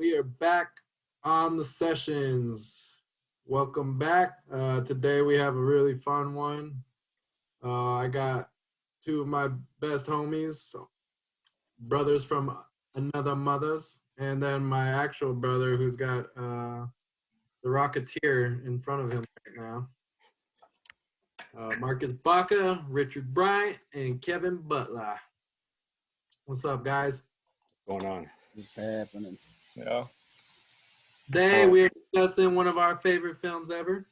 We are back on the sessions. Welcome back. Today we have a really fun one. I got two of my best homies, brothers from another mothers, and then my actual brother who's got the Rocketeer in front of him right now. Marcus Baca, Richard Bryant, and Kevin Butler. What's up, guys? What's going on? What's happening? Yeah. Today we are discussing one of our favorite films ever,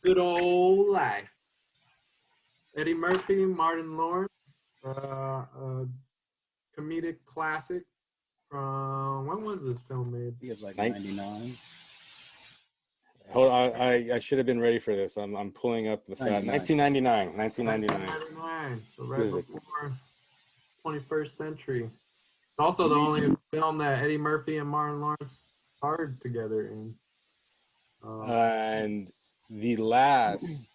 Good Old Life. Eddie Murphy, Martin Lawrence, a comedic classic from, when was this film made? He was like 99. Hold on, I should have been ready for this. I'm pulling up the fact. 1999. 1999. So right before 21st century. It's also the only film that Eddie Murphy and Martin Lawrence starred together in. And the last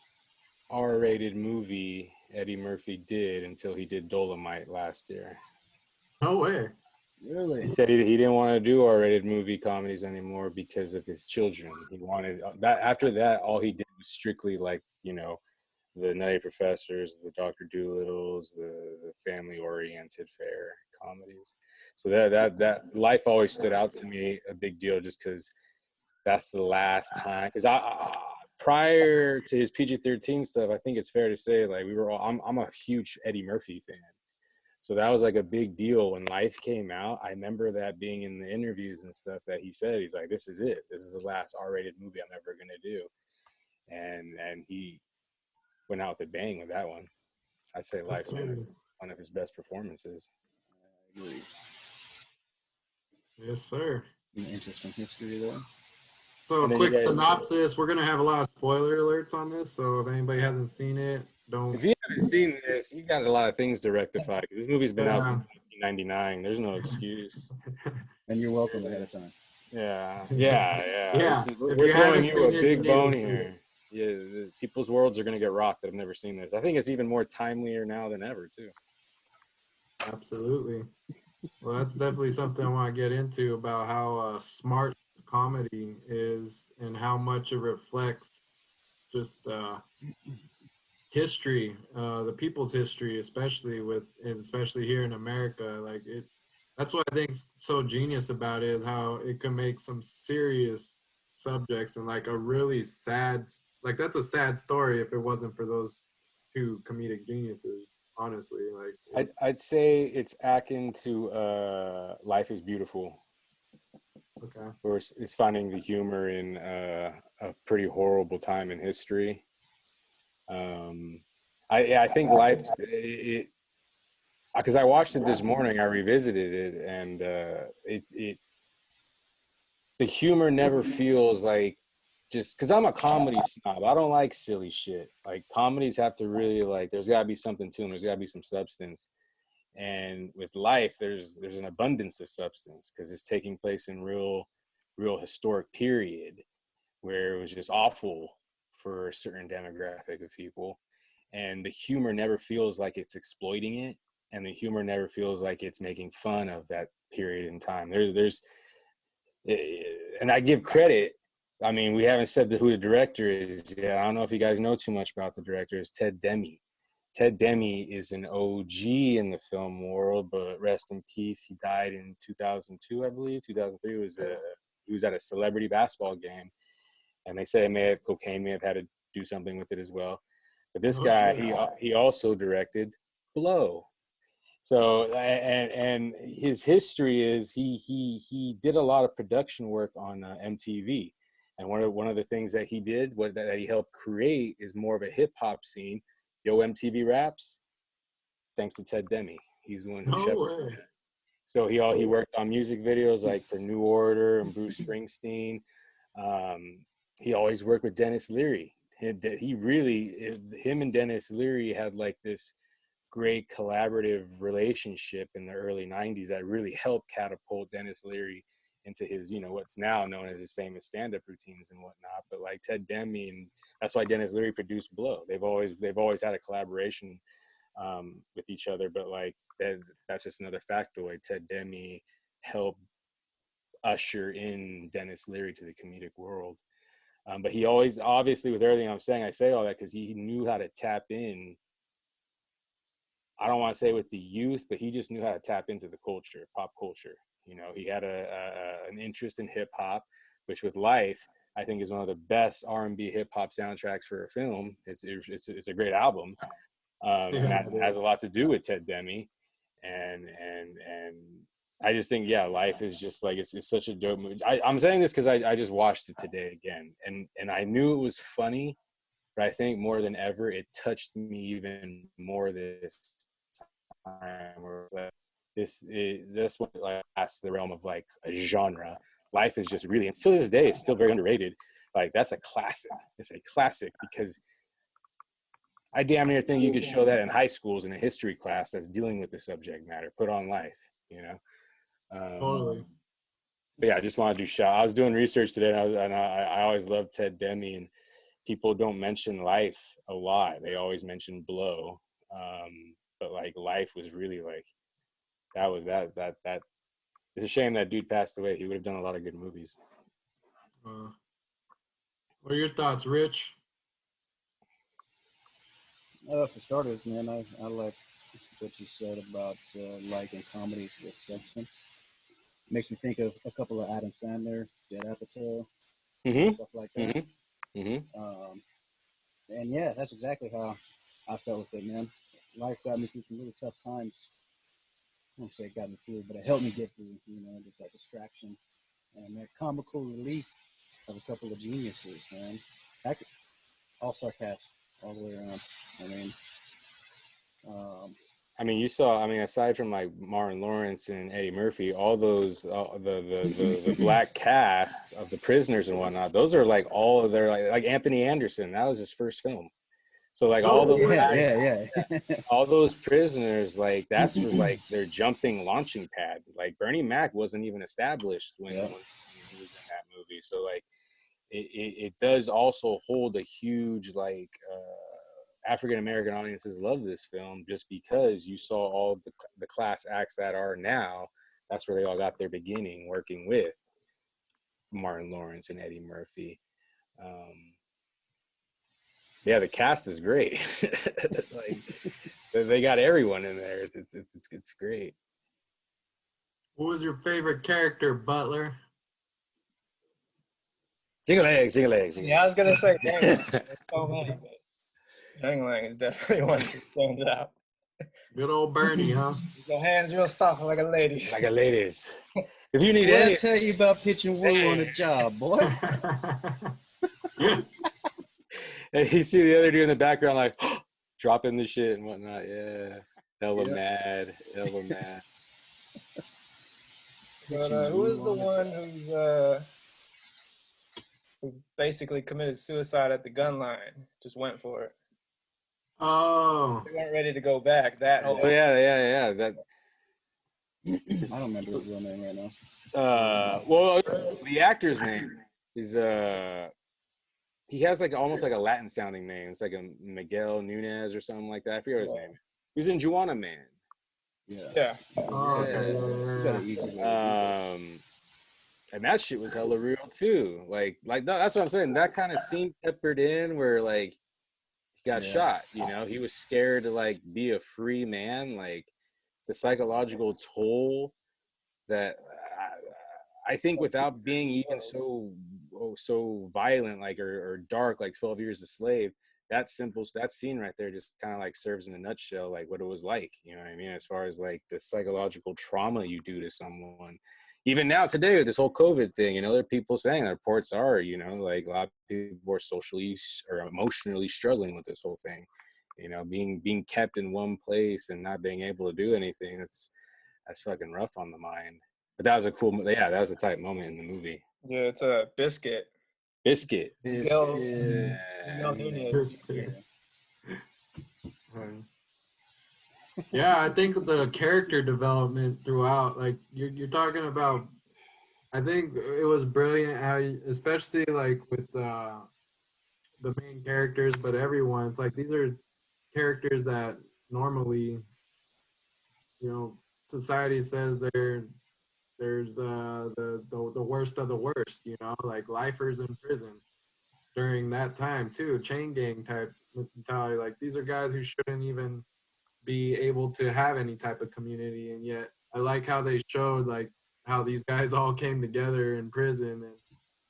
R-rated movie Eddie Murphy did until he did Dolomite last year. No way. Really? He said he didn't want to do R-rated movie comedies anymore because of his children. He wanted that. After that, all he did was strictly like, the Nutty Professors, the Dr. Doolittles, the family-oriented fare comedies. So that Life always stood out to me a big deal, just because that's the last time. Because prior to his PG-13 stuff, I think it's fair to say like I'm a huge Eddie Murphy fan. So that was like a big deal when Life came out. I remember that being in the interviews and stuff that he said. He's like, this is it. This is the last R-rated movie I'm ever gonna do, and he went out with a bang with that one. I'd say Life's one of his best performances. I agree. Yes, sir. An interesting history there. So a quick synopsis. We're going to have a lot of spoiler alerts on this, so if anybody hasn't seen it, don't... If you haven't seen this, you got a lot of things to rectify. This movie's been out since 1999. There's no excuse. And you're welcome ahead of time. Yeah. We're throwing you a big bone here. Yeah, people's worlds are going to get rocked that have never seen this. I think it's even more timelier now than ever, too. Absolutely. Well, that's definitely something I want to get into about how smart comedy is and how much it reflects just history, the people's history, especially here in America. Like that's what I think's so genius about it, is how it can make some serious subjects and like a really sad, like that's a sad story if it wasn't for those two comedic geniuses, honestly. Like I'd say it's akin to Life is Beautiful. Okay. Or it's finding the humor in a pretty horrible time in history. I think Life, because I watched it this morning, I revisited it, and the humor never feels like, just because I'm a comedy snob, I don't like silly shit. Like comedies have to really there's got to be something to them. There's got to be some substance. And with Life, there's an abundance of substance because it's taking place in real historic period where it was just awful for a certain demographic of people. And the humor never feels like it's exploiting it. And the humor never feels like it's making fun of that period in time. And I give credit. I mean, we haven't said who the director is yet. I don't know if you guys know too much about the director. It's Ted Demme. Ted Demme is an OG in the film world, but rest in peace. He died in 2002, I believe. 2003 he was at a celebrity basketball game, and they say cocaine may have had to do something with it as well. But this guy, he also directed Blow. So and his history is he did a lot of production work on MTV, and one of the things that he did, that he helped create, is more of a hip hop scene. Yo MTV Raps, thanks to Ted Demme. He's the one who shepherded it. So he worked on music videos like for New Order and Bruce Springsteen. He always worked with Dennis Leary. Him and Dennis Leary had like this great collaborative relationship in the early 90s that really helped catapult Dennis Leary into his, what's now known as his famous stand-up routines and whatnot. But like Ted Demme, and that's why Dennis Leary produced Blow. They've always had a collaboration with each other. But like that's just another factoid. Ted Demme helped usher in Dennis Leary to the comedic world. But he always, obviously, with everything I'm saying, I say all that because he knew how to tap in. I don't want to say with the youth, but he just knew how to tap into the culture, pop culture. He had an interest in hip hop, which with Life, I think is one of the best R&B hip hop soundtracks for a film. It's a great album, and that has a lot to do with Ted Demme, and I just think Life is just like it's such a dope movie. I'm saying this because I just watched it today again, and I knew it was funny. But I think more than ever, it touched me even more this time. Where it's like this one like past the realm of like a genre. Life is just really, and still to this day, it's still very underrated. Like that's a classic. It's a classic because I damn near think you could show that in high schools in a history class that's dealing with the subject matter. Put on Life, Totally. But yeah, I just want to do shout. I was doing research today, and I always love Ted Demme, and people don't mention Life a lot. They always mention Blow, but like Life was really like that was that. It's a shame that dude passed away. He would have done a lot of good movies. What are your thoughts, Rich? For starters, man, I like what you said about liking comedy with substance. Makes me think of a couple of Adam Sandler, Judd Apatow, stuff like that. And yeah, that's exactly how I felt with it, man. Life got me through some really tough times. I won't say it got me through, but it helped me get through, just that distraction and that comical relief of a couple of geniuses, man. All-star cast all the way around. You saw, aside from like Martin Lawrence and Eddie Murphy, all those, the black cast of The Prisoners and whatnot, those are like all of their, like Anthony Anderson, that was his first film. So like all those prisoners, like that's was like their jumping launching pad. Like Bernie Mac wasn't even established when he was in that movie. So like it does also hold a huge like African American audiences love this film just because you saw all the class acts that are now. That's where they all got their beginning working with Martin Lawrence and Eddie Murphy. Yeah, the cast is great. Like they got everyone in there. It's great. What was your favorite character, Butler? Jingle eggs. Yeah, I was gonna say Dangling. There's so many, but Dangling is definitely one that stands out. Good old Bernie, huh? Your hands real soft like a lady. Like a lady's. If you need what any, I tell you about pitching wool on a job, boy. You see the other dude in the background, like dropping the shit and whatnot. Yeah, hella mad. But who is the one who basically committed suicide at the gun line? Just went for it. Oh. They weren't ready to go back. That whole. Oh yeah. That. I don't remember his real name right now. Well, the actor's name is he has like almost like a Latin sounding name. It's like a Miguel Nunez or something like that. I forget what his name is. He was in Juana Man. Yeah. Oh, okay. And that shit was hella real too. Like that's what I'm saying. That kind of scene peppered in where like he got shot. He was scared to like be a free man. Like the psychological toll that I think without being even so violent, like or dark, like 12 Years a Slave, that scene right there just kind of like serves in a nutshell like what it was like, you know what I mean, as far as like the psychological trauma you do to someone. Even now today with this whole COVID thing, there are people saying the reports are, like a lot of people are socially or emotionally struggling with this whole thing, being kept in one place and not being able to do anything. That's fucking rough on the mind. But that was that was a tight moment in the movie. Yeah, it's a Biscuit. Yeah, I think the character development throughout, like you're talking about, I think it was brilliant how, especially like with the main characters, but everyone, it's like these are characters that normally, society says they're there's the worst of the worst, you know, like lifers in prison during that time too, chain gang type mentality. Like these are guys who shouldn't even be able to have any type of community, and yet I like how they showed like how these guys all came together in prison, and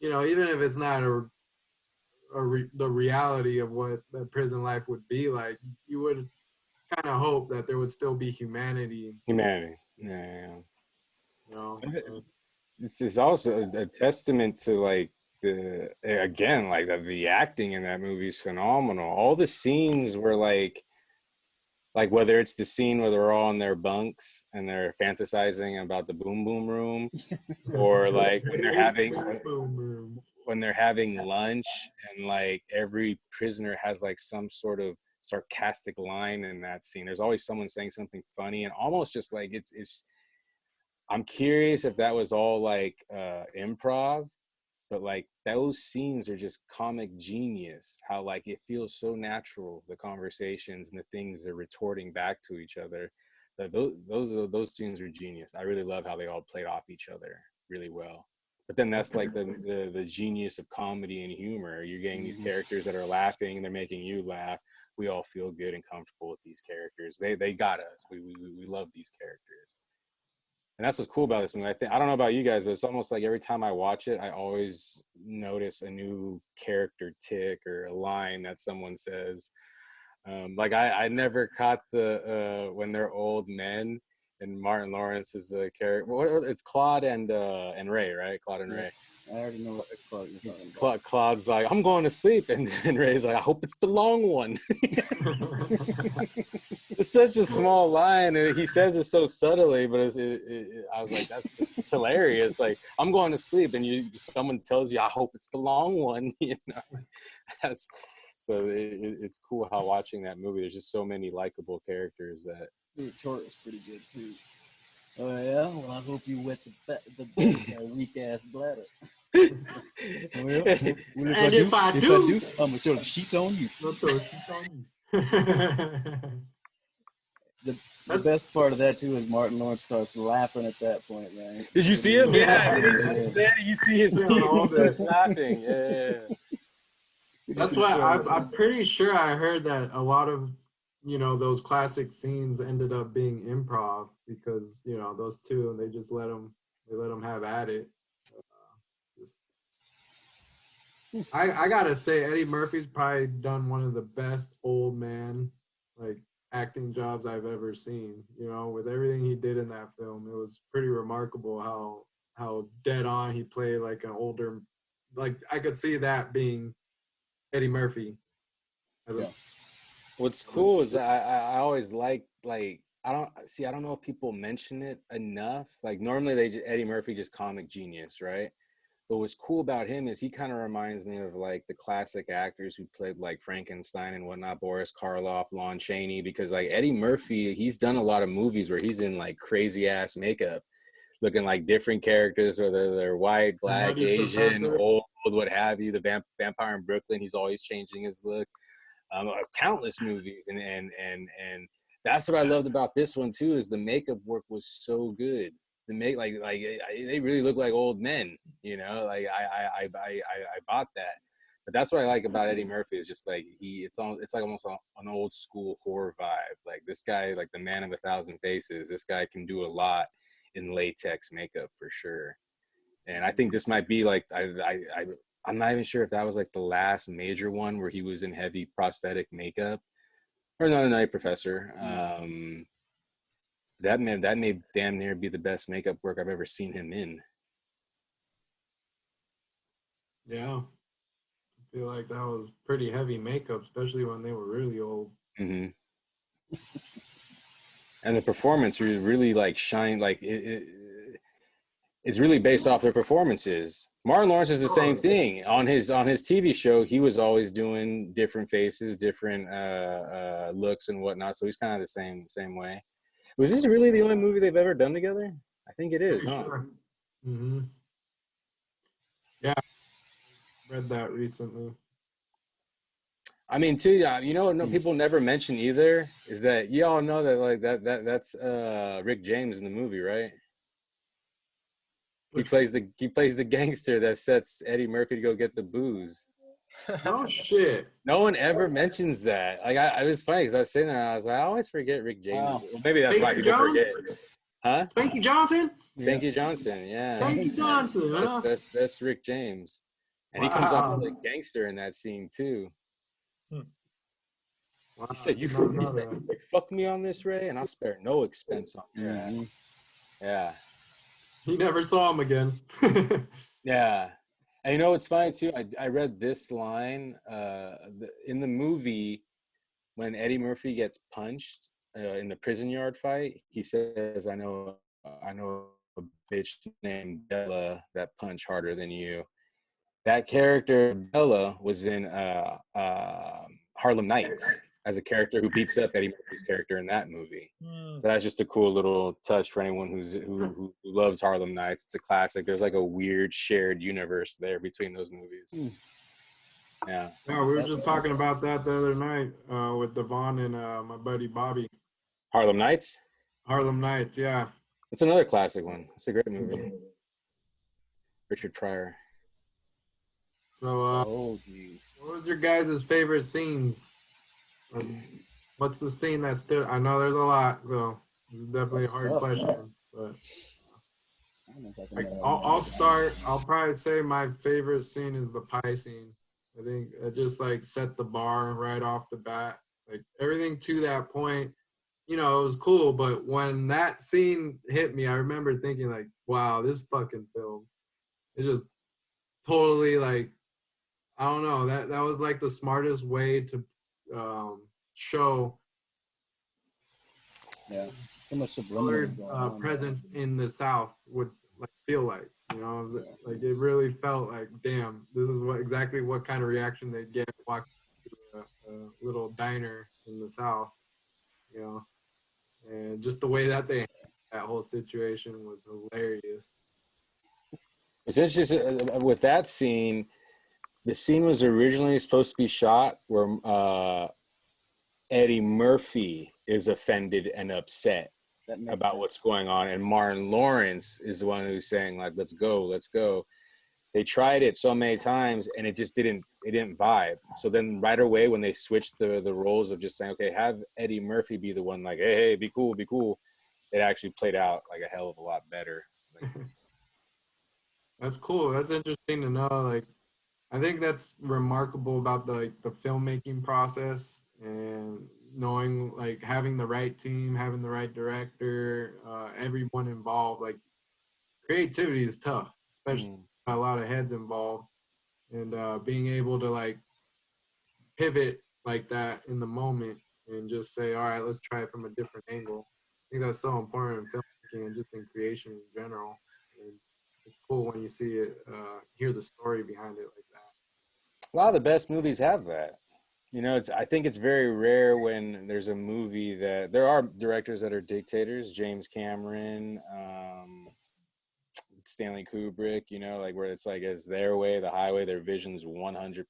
you know, even if it's not the reality of what the prison life would be like, you would kind of hope that there would still be humanity, Humanity. Yeah. you know. It's also a testament to like the again like the acting in that movie is phenomenal. All the scenes were like whether it's the scene where they're all in their bunks and they're fantasizing about the boom boom room, or like when they're having lunch and like every prisoner has like some sort of sarcastic line in that scene. There's always someone saying something funny and almost just like it's I'm curious if that was all like improv, but like those scenes are just comic genius. How like it feels so natural, the conversations and the things they're retorting back to each other. Those scenes are genius. I really love how they all played off each other really well. But then that's like the genius of comedy and humor. You're getting these characters that are laughing, they're making you laugh. We all feel good and comfortable with these characters. They got us. We love these characters. And that's what's cool about this movie. I don't know about you guys, but it's almost like every time I watch it, I always notice a new character tick or a line that someone says. Like I never caught the when they're old men and Martin Lawrence is a character. It's Claude and Ray, right? Claude and Ray. I already know what Claude you're talking about. Claude's like, I'm going to sleep, and then Ray's like, I hope it's the long one. It's such a small line, and he says it so subtly, but I was like, that's hilarious. Like, I'm going to sleep, and someone tells you, I hope it's the long one. You know, it's cool how watching that movie, there's just so many likable characters that. The retort was pretty good too. Oh yeah, well I hope you wet the weak ass bladder. Well, And if I do, I'm gonna throw the sheets on you. The best part of that too is Martin Lawrence starts laughing at that point, man. Did you see him? Yeah. You see his teeth laughing. Yeah. That's why I'm pretty sure I heard that a lot of, you know, those classic scenes ended up being improv because, you know, those two, and they just let them have at it. I gotta say, Eddie Murphy's probably done one of the best old man like acting jobs I've ever seen. You know, with everything he did in that film, it was pretty remarkable how dead on he played like an older, like I could see that being Eddie Murphy. Yeah. What's cool is I always like I don't know if people mention it enough. Like normally Eddie Murphy just comic genius, right? But what's cool about him is he kind of reminds me of like the classic actors who played like Frankenstein and whatnot, Boris Karloff, Lon Chaney, because like Eddie Murphy, he's done a lot of movies where he's in like crazy ass makeup, looking like different characters, whether they're white, black, Asian, old, what have you. The Vampire in Brooklyn, he's always changing his look. Countless movies, and that's what I loved about this one too, is the makeup work was so good. They really look like old men, you know. Like I bought that. But that's what I like about Eddie Murphy is just like it's like almost an old school horror vibe. Like this guy, like the man of 1,000 faces, this guy can do a lot in latex makeup for sure. And I think this might be like I'm not even sure if that was like the last major one where he was in heavy prosthetic makeup. Or no, Night Professor. That may damn near be the best makeup work I've ever seen him in. Yeah. I feel like that was pretty heavy makeup, especially when they were really old. Mm-hmm. And the performance really like shine, like it's really based off their performances. Martin Lawrence is the same thing. On his TV show, he was always doing different faces, different looks and whatnot. So he's kind of the same way. Was this really the only movie they've ever done together? I think it is, huh? Sure. Mm-hmm. Yeah, read that recently. I mean, too, you know, no people never mention either is that you all know that like that's Rick James in the movie, right? He plays the gangster that sets Eddie Murphy to go get the booze. No shit. No one ever mentions that. Like I was funny because I was sitting there and I was like, I always forget Rick James. Well, maybe that's why Spanky people Jones? forget. Huh? Spanky Johnson? Spanky Johnson, yeah. Spanky Johnson, huh? That's Rick James. And he comes off Wow. as a gangster in that scene too. Wow, He said, you fuck me on this, Ray, and I'll spare no expense on your ass. Yeah. He never saw him again. Yeah. And you know what's funny too? I read this line in the movie when Eddie Murphy gets punched in the prison yard fight. He says, I know a bitch named Bella that punch harder than you. That character Bella was in Harlem Nights as a character who beats up Eddie Murphy's character in that movie. So that's just a cool little touch for anyone who loves Harlem Nights. It's a classic. There's like a weird shared universe there between those movies. Yeah. Yeah, we were just talking about that the other night with Devon and my buddy Bobby. Harlem Nights? Harlem Nights, yeah. It's another classic one. It's a great movie. Richard Pryor. So, what was your guys' favorite scenes? What's the scene that stood? I know there's a lot, so it's definitely a hard question. But I'll start. I'll probably say my favorite scene is the pie scene. I think it just like set the bar right off the bat. Like everything to that point, you know, it was cool. But when that scene hit me, I remember thinking like, wow, this fucking film. It just totally like, I don't know, that was like the smartest way to show so much subliminal presence in the South would like feel like, you know, like it really felt like, damn, this is exactly what kind of reaction they'd get walking to a little diner in the South, you know, and just the way that that whole situation was hilarious. It's interesting with that scene. The scene was originally supposed to be shot where Eddie Murphy is offended and upset about what's going on, and Martin Lawrence is the one who's saying like, let's go. They tried it so many times and it just didn't vibe. So then right away when they switched the roles of just saying, okay, have Eddie Murphy be the one like, hey, be cool, it actually played out like a hell of a lot better. Like, that's cool. That's interesting to know. Like, I think that's remarkable about the filmmaking process and knowing, like, having the right team, having the right director, everyone involved. Like, creativity is tough, especially a lot of heads involved, and being able to like pivot like that in the moment and just say, all right, let's try it from a different angle. I think that's so important in filmmaking and just in creation in general. And it's cool when you see it, hear the story behind it like that. a lot of the best movies have that. You know, I think it's very rare when there's a movie that there are directors that are dictators, James Cameron, Stanley Kubrick, you know, like where it's like it's their way, the highway, their vision's 100%.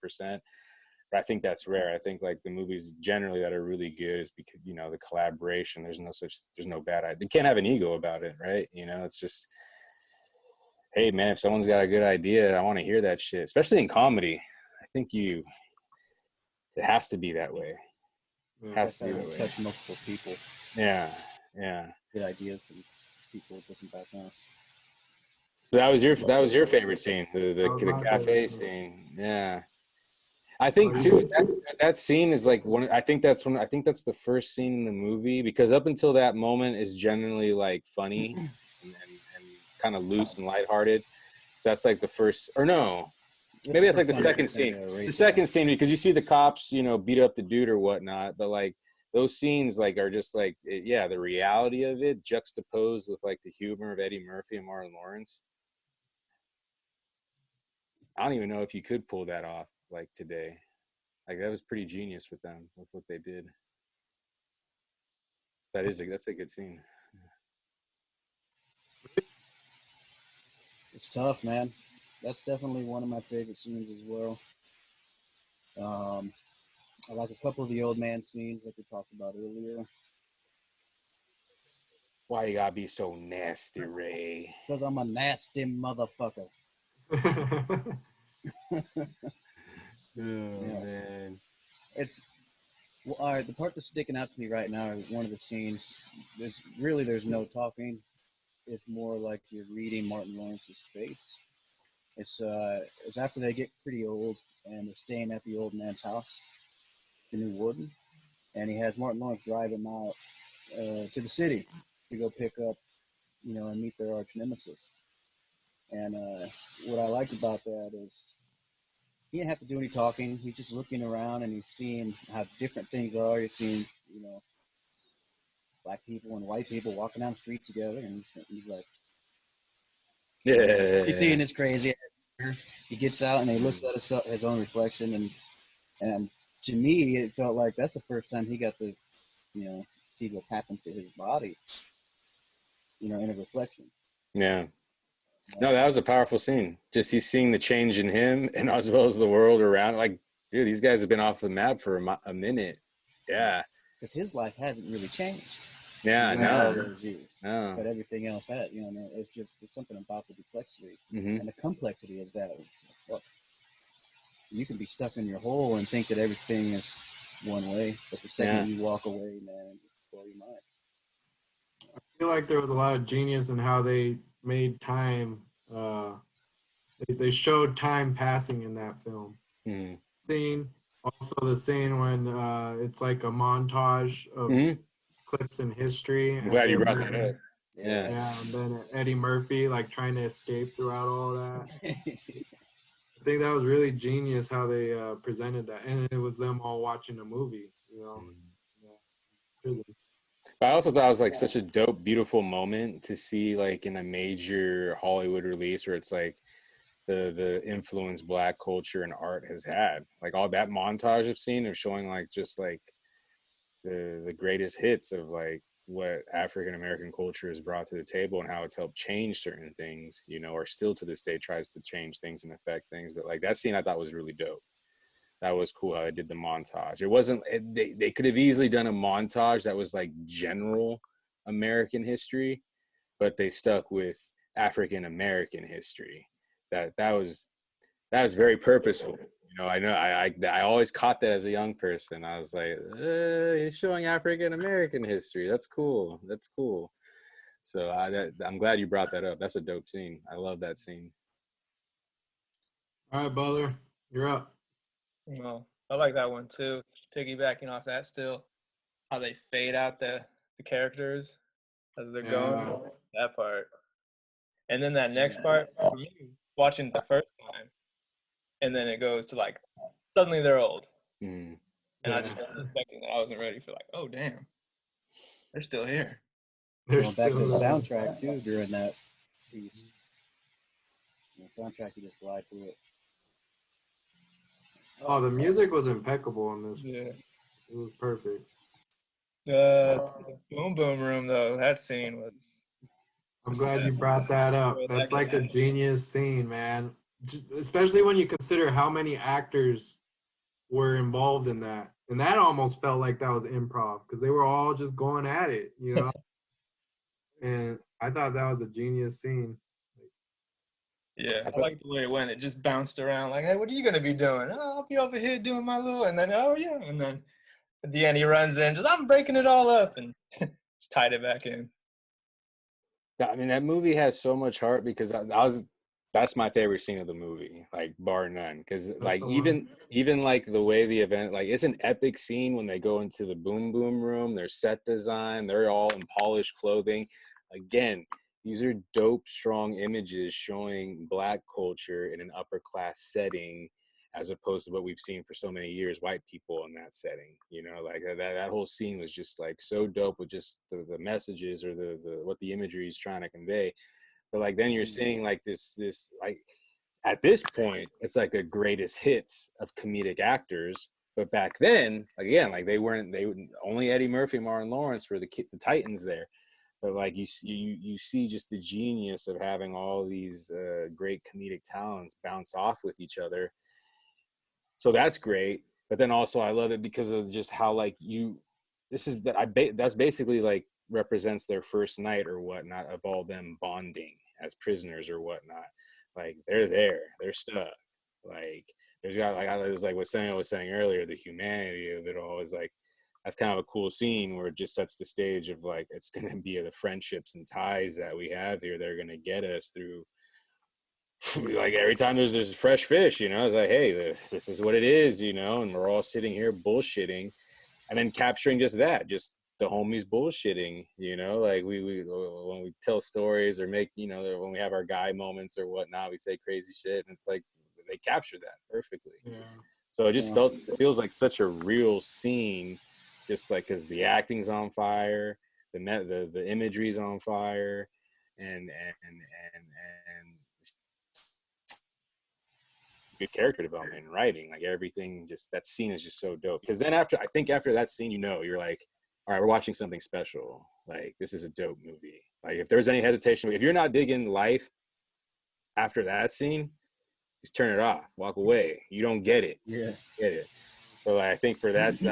But I think that's rare. I think like the movies generally that are really good is because, you know, the collaboration, there's no bad idea. You can't have an ego about it, right? You know, it's just, hey man, if someone's got a good idea, I want to hear that shit, especially in comedy. I think it has to be that way. It has to be that way. Touch multiple people. Yeah. Good ideas from people with different backgrounds. That was your favorite scene, the cafe scene. Yeah. I think too that scene is like I think that's the first scene in the movie, because up until that moment is generally like funny and kind of loose and lighthearted. That's like the first, or no, maybe that's like the second scene. The second scene, because you see the cops, you know, beat up the dude or whatnot, but like those scenes like are just like, yeah, the reality of it juxtaposed with like the humor of Eddie Murphy and Martin Lawrence. I don't even know if you could pull that off like today. Like that was pretty genius with them, with what they did. That's a good scene. It's tough, man. That's definitely one of my favorite scenes as well. I like a couple of the old man scenes like we talked about earlier. Why you gotta be so nasty, Ray? Because I'm a nasty motherfucker. Oh Yeah. man. It's well, all right. The part that's sticking out to me right now is one of the scenes. There's no talking. It's more like you're reading Martin Lawrence's face. It's after they get pretty old and they're staying at the old man's house, the new warden, and he has Martin Lawrence drive him out to the city to go pick up, and meet their arch nemesis. And what I liked about that is he didn't have to do any talking. He's just looking around and he's seeing how different things are. He's seeing, black people and white people walking down the street together, and he's like, he's seeing Yeah. this crazy. He gets out and he looks at his own reflection, and to me, it felt like that's the first time he got to, see what's happened to his body, in a reflection. Yeah. No, that was a powerful scene. Just he's seeing the change in him and as well as the world around. Like, dude, these guys have been off the map for a minute. Yeah. Because his life hasn't really changed. Yeah, All no. those years. No. But everything else has, it's just there's something about the complexity Mm-hmm. and the complexity of that. Well, you can be stuck in your hole and think that everything is one way, but the second you walk away, man, you blow your mind. I feel like there was a lot of genius in how they made time. They showed time passing in that film. Mm-hmm. Scene, also the scene when it's like a montage of clips in history. I'm glad you brought that up. Yeah. Yeah, and then Eddie Murphy like trying to escape throughout all that. I think that was really genius how they presented that, and it was them all watching a movie, prison. But I also thought it was like such a dope, beautiful moment to see like in a major Hollywood release where it's like the influence Black culture and art has had. Like all that montage I've seen of showing like just like the greatest hits of like what African American culture has brought to the table and how it's helped change certain things, or still to this day tries to change things and affect things. But like that scene I thought was really dope. That was cool how they did the montage. It wasn't, they could have easily done a montage that was like general American history, but they stuck with African American history. That was very purposeful. I know I always caught that as a young person. I was like, he's showing African American history. That's cool. That's cool. So I'm glad you brought that up. That's a dope scene. I love that scene. All right, Butler, you're up. Well, I like that one too. Piggybacking off that still, how they fade out the characters as they're going. That part. And then that next part, for me, watching it the first time, and then it goes to like, suddenly they're old. Mm. And I just wasn't expecting that. I wasn't ready for like, oh, damn. They're still here. Going back to the soundtrack too during that piece. The soundtrack, you just glide through it. Oh, the music was impeccable in this. Yeah. It was perfect. Boom Boom Room, though, that scene was... I'm glad you brought that up. That's like a genius scene, man. Especially when you consider how many actors were involved in that. And that almost felt like that was improv because they were all just going at it, And I thought that was a genius scene. Yeah, I like the way it went. It just bounced around like, hey, what are you going to be doing? Oh, I'll be over here doing my little, and then, oh, yeah. And then at the end, he runs in, just, I'm breaking it all up, and just tied it back in. I mean, that movie has so much heart because that's my favorite scene of the movie, like bar none. Because like even like the way the event, like it's an epic scene when they go into the Boom Boom Room. Their set design, they're all in polished clothing. Again, these are dope, strong images showing Black culture in an upper class setting, as opposed to what we've seen for so many years, white people in that setting. Like that whole scene was just like so dope with just the messages or the what the imagery is trying to convey. But like then you're seeing like this like at this point it's like the greatest hits of comedic actors. But back then, again, like they only Eddie Murphy and Martin Lawrence were the titans there. But like you see just the genius of having all these great comedic talents bounce off with each other. So that's great. But then also I love it because of just how like that's basically like represents their first night or whatnot of all them bonding as prisoners or whatnot. Like they're stuck. Like there's got like I was like what Samuel was saying earlier, the humanity of it all is like that's kind of a cool scene where it just sets the stage of like it's gonna be the friendships and ties that we have here that are gonna get us through. Like every time there's fresh fish, you know, it's like, hey, this is what it is, you know, and we're all sitting here bullshitting, and then capturing just that, just the homies bullshitting, you know, like we when we tell stories or make, you know, when we have our guy moments or whatnot, we say crazy shit, and it's like they capture that perfectly. Yeah. So it just it feels like such a real scene, just like because the acting's on fire, the imagery's on fire, and good character development and writing, like everything, just that scene is just so dope. Because then after that scene, you know, you're like, all right, we're watching something special. Like this is a dope movie. Like if there's any hesitation, if you're not digging life after that scene, just turn it off, walk away. You don't get it. Yeah. Get it. So like, I think for that's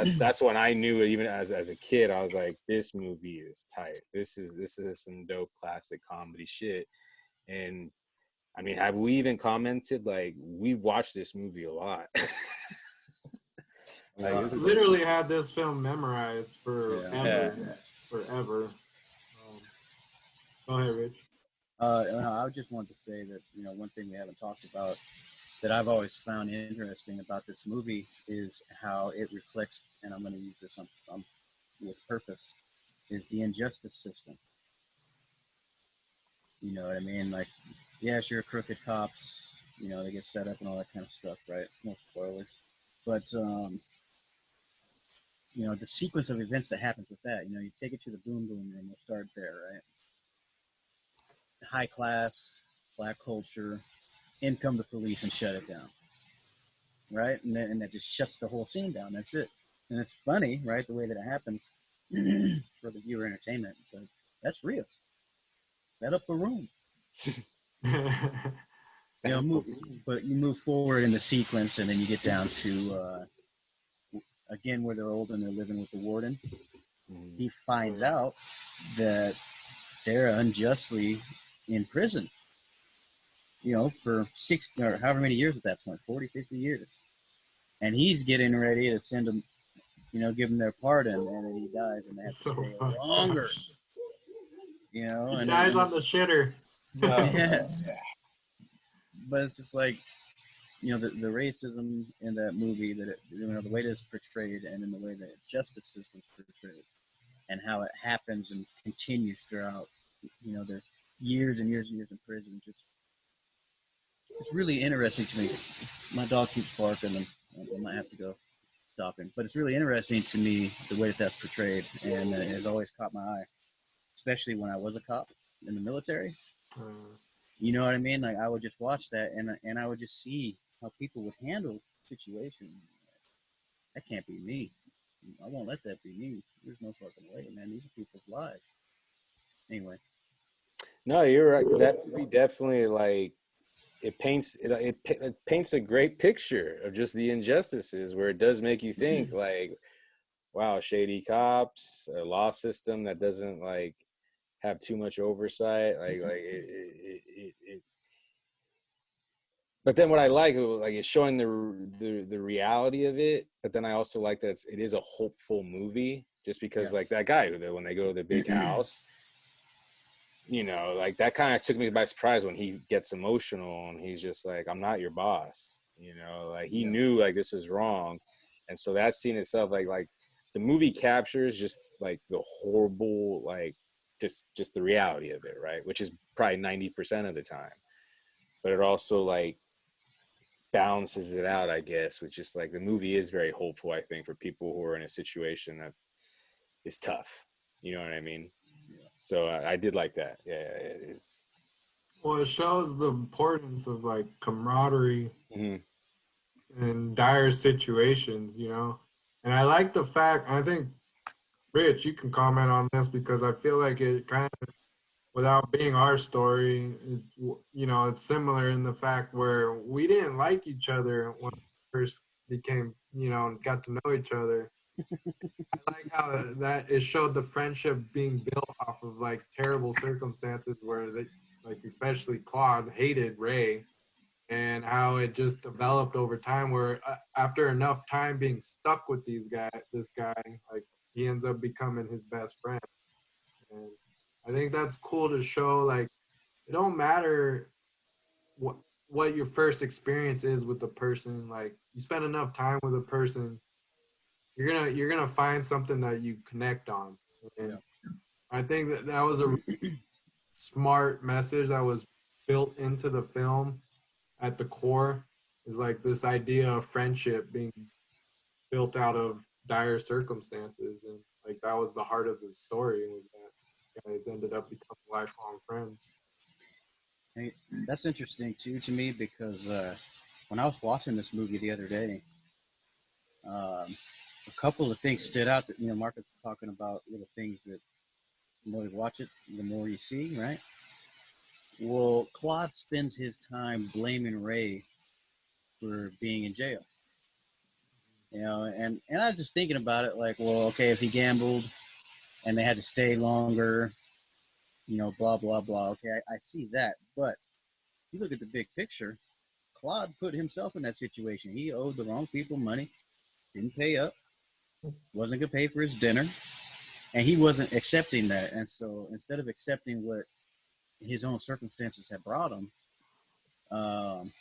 when I knew it. Even as a kid, I was like, this movie is tight. This is some dope classic comedy shit. And I mean, have we even commented? Like, we watched this movie a lot. Like, literally had this film memorized forever. Forever. Go ahead, Rich. I just wanted to say that, you know, one thing we haven't talked about that I've always found interesting about this movie is how it reflects, and I'm going to use this with purpose, is the injustice system. You know what I mean? Like, yeah, sure, crooked cops, you know, they get set up and all that kind of stuff, right? No spoilers. But, you know, the sequence of events that happens with that, you know, you take it to the boom boom room, we'll start there, right? High class, black culture, in come the police and shut it down, right? And that just shuts the whole scene down. That's it. And it's funny, right, the way that it happens for the viewer entertainment, but that's real. Set up a room. You know, but you move forward in the sequence, and then you get down to again where they're old and they're living with the warden. He finds out that they're unjustly in prison, you know, for 60 or however many years at that point, 40, 50 years. And he's getting ready to send them, you know, give them their pardon, and then he dies, and they have to stay longer. You know, he dies on the shitter. Yeah. But it's just like, you know, the racism in that movie, that you know, the way that it's portrayed, and in the way that justice system is portrayed, and how it happens and continues throughout, you know, their years and years and years in prison. Just, it's really interesting to me. My dog keeps barking, and I might have to go stop him. But it's really interesting to me the way that that's portrayed, and it has always caught my eye, especially when I was a cop in the military. You know what I mean? Like, I would just watch that, and I would just see how people would handle situations. That can't be me. I won't let that be me. There's no fucking way, man. These are people's lives. Anyway. No, you're right. That movie definitely, like, it paints a great picture of just the injustices, where it does make you think, like, wow, shady cops, a law system that doesn't like have too much oversight, like it. But then what I like is showing the reality of it. But then I also like that it is a hopeful movie, just because like that guy when they go to the big house, you know, like that kind of took me by surprise when he gets emotional and he's just like, I'm not your boss, you know, like he knew like this is wrong. And so that scene itself, like the movie captures just like the horrible, like just the reality of it, right? Which is probably 90% of the time. But it also like balances it out, I guess, with just like the movie is very hopeful, I think, for people who are in a situation that is tough. You know what I mean? So I did like that. Yeah, it is. Well, it shows the importance of like camaraderie in dire situations, you know. And I like the fact, I think, Rich, you can comment on this, because I feel like it kind of, without being our story, you know, it's similar in the fact where we didn't like each other when we first became, you know, got to know each other. I like how that it showed the friendship being built off of like terrible circumstances where they, like especially Claude hated Ray, and how it just developed over time where after enough time being stuck with this guy, like he ends up becoming his best friend. And I think that's cool to show like it don't matter what what your first experience is with the person. Like you spend enough time with a person, you're gonna find something that you connect on. And Yeah. I think that was a smart message that was built into the film at the core, is like this idea of friendship being built out of dire circumstances, and like that was the heart of the story, was that guys ended up becoming lifelong friends. Hey, that's interesting too to me because when I was watching this movie the other day, a couple of things stood out that Marcus was talking about little things that the more you watch it, the more you see, right? Well, Claude spends his time blaming Ray for being in jail. And I was just thinking about it like, well, okay, if he gambled and they had to stay longer, blah, blah, blah. Okay, I see that. But you look at the big picture, Claude put himself in that situation. He owed the wrong people money, didn't pay up, wasn't going to pay for his dinner, and he wasn't accepting that. And so instead of accepting what his own circumstances had brought him, and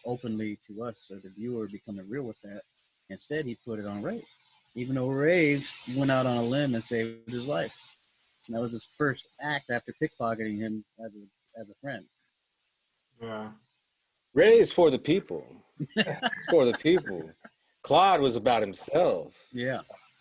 openly to us, so the viewer becoming real with that, instead he put it on Ray. Even though Ray went out on a limb and saved his life. And that was his first act after pickpocketing him as a friend. Yeah. Ray is for the people. It's for the people. Claude was about himself. Yeah.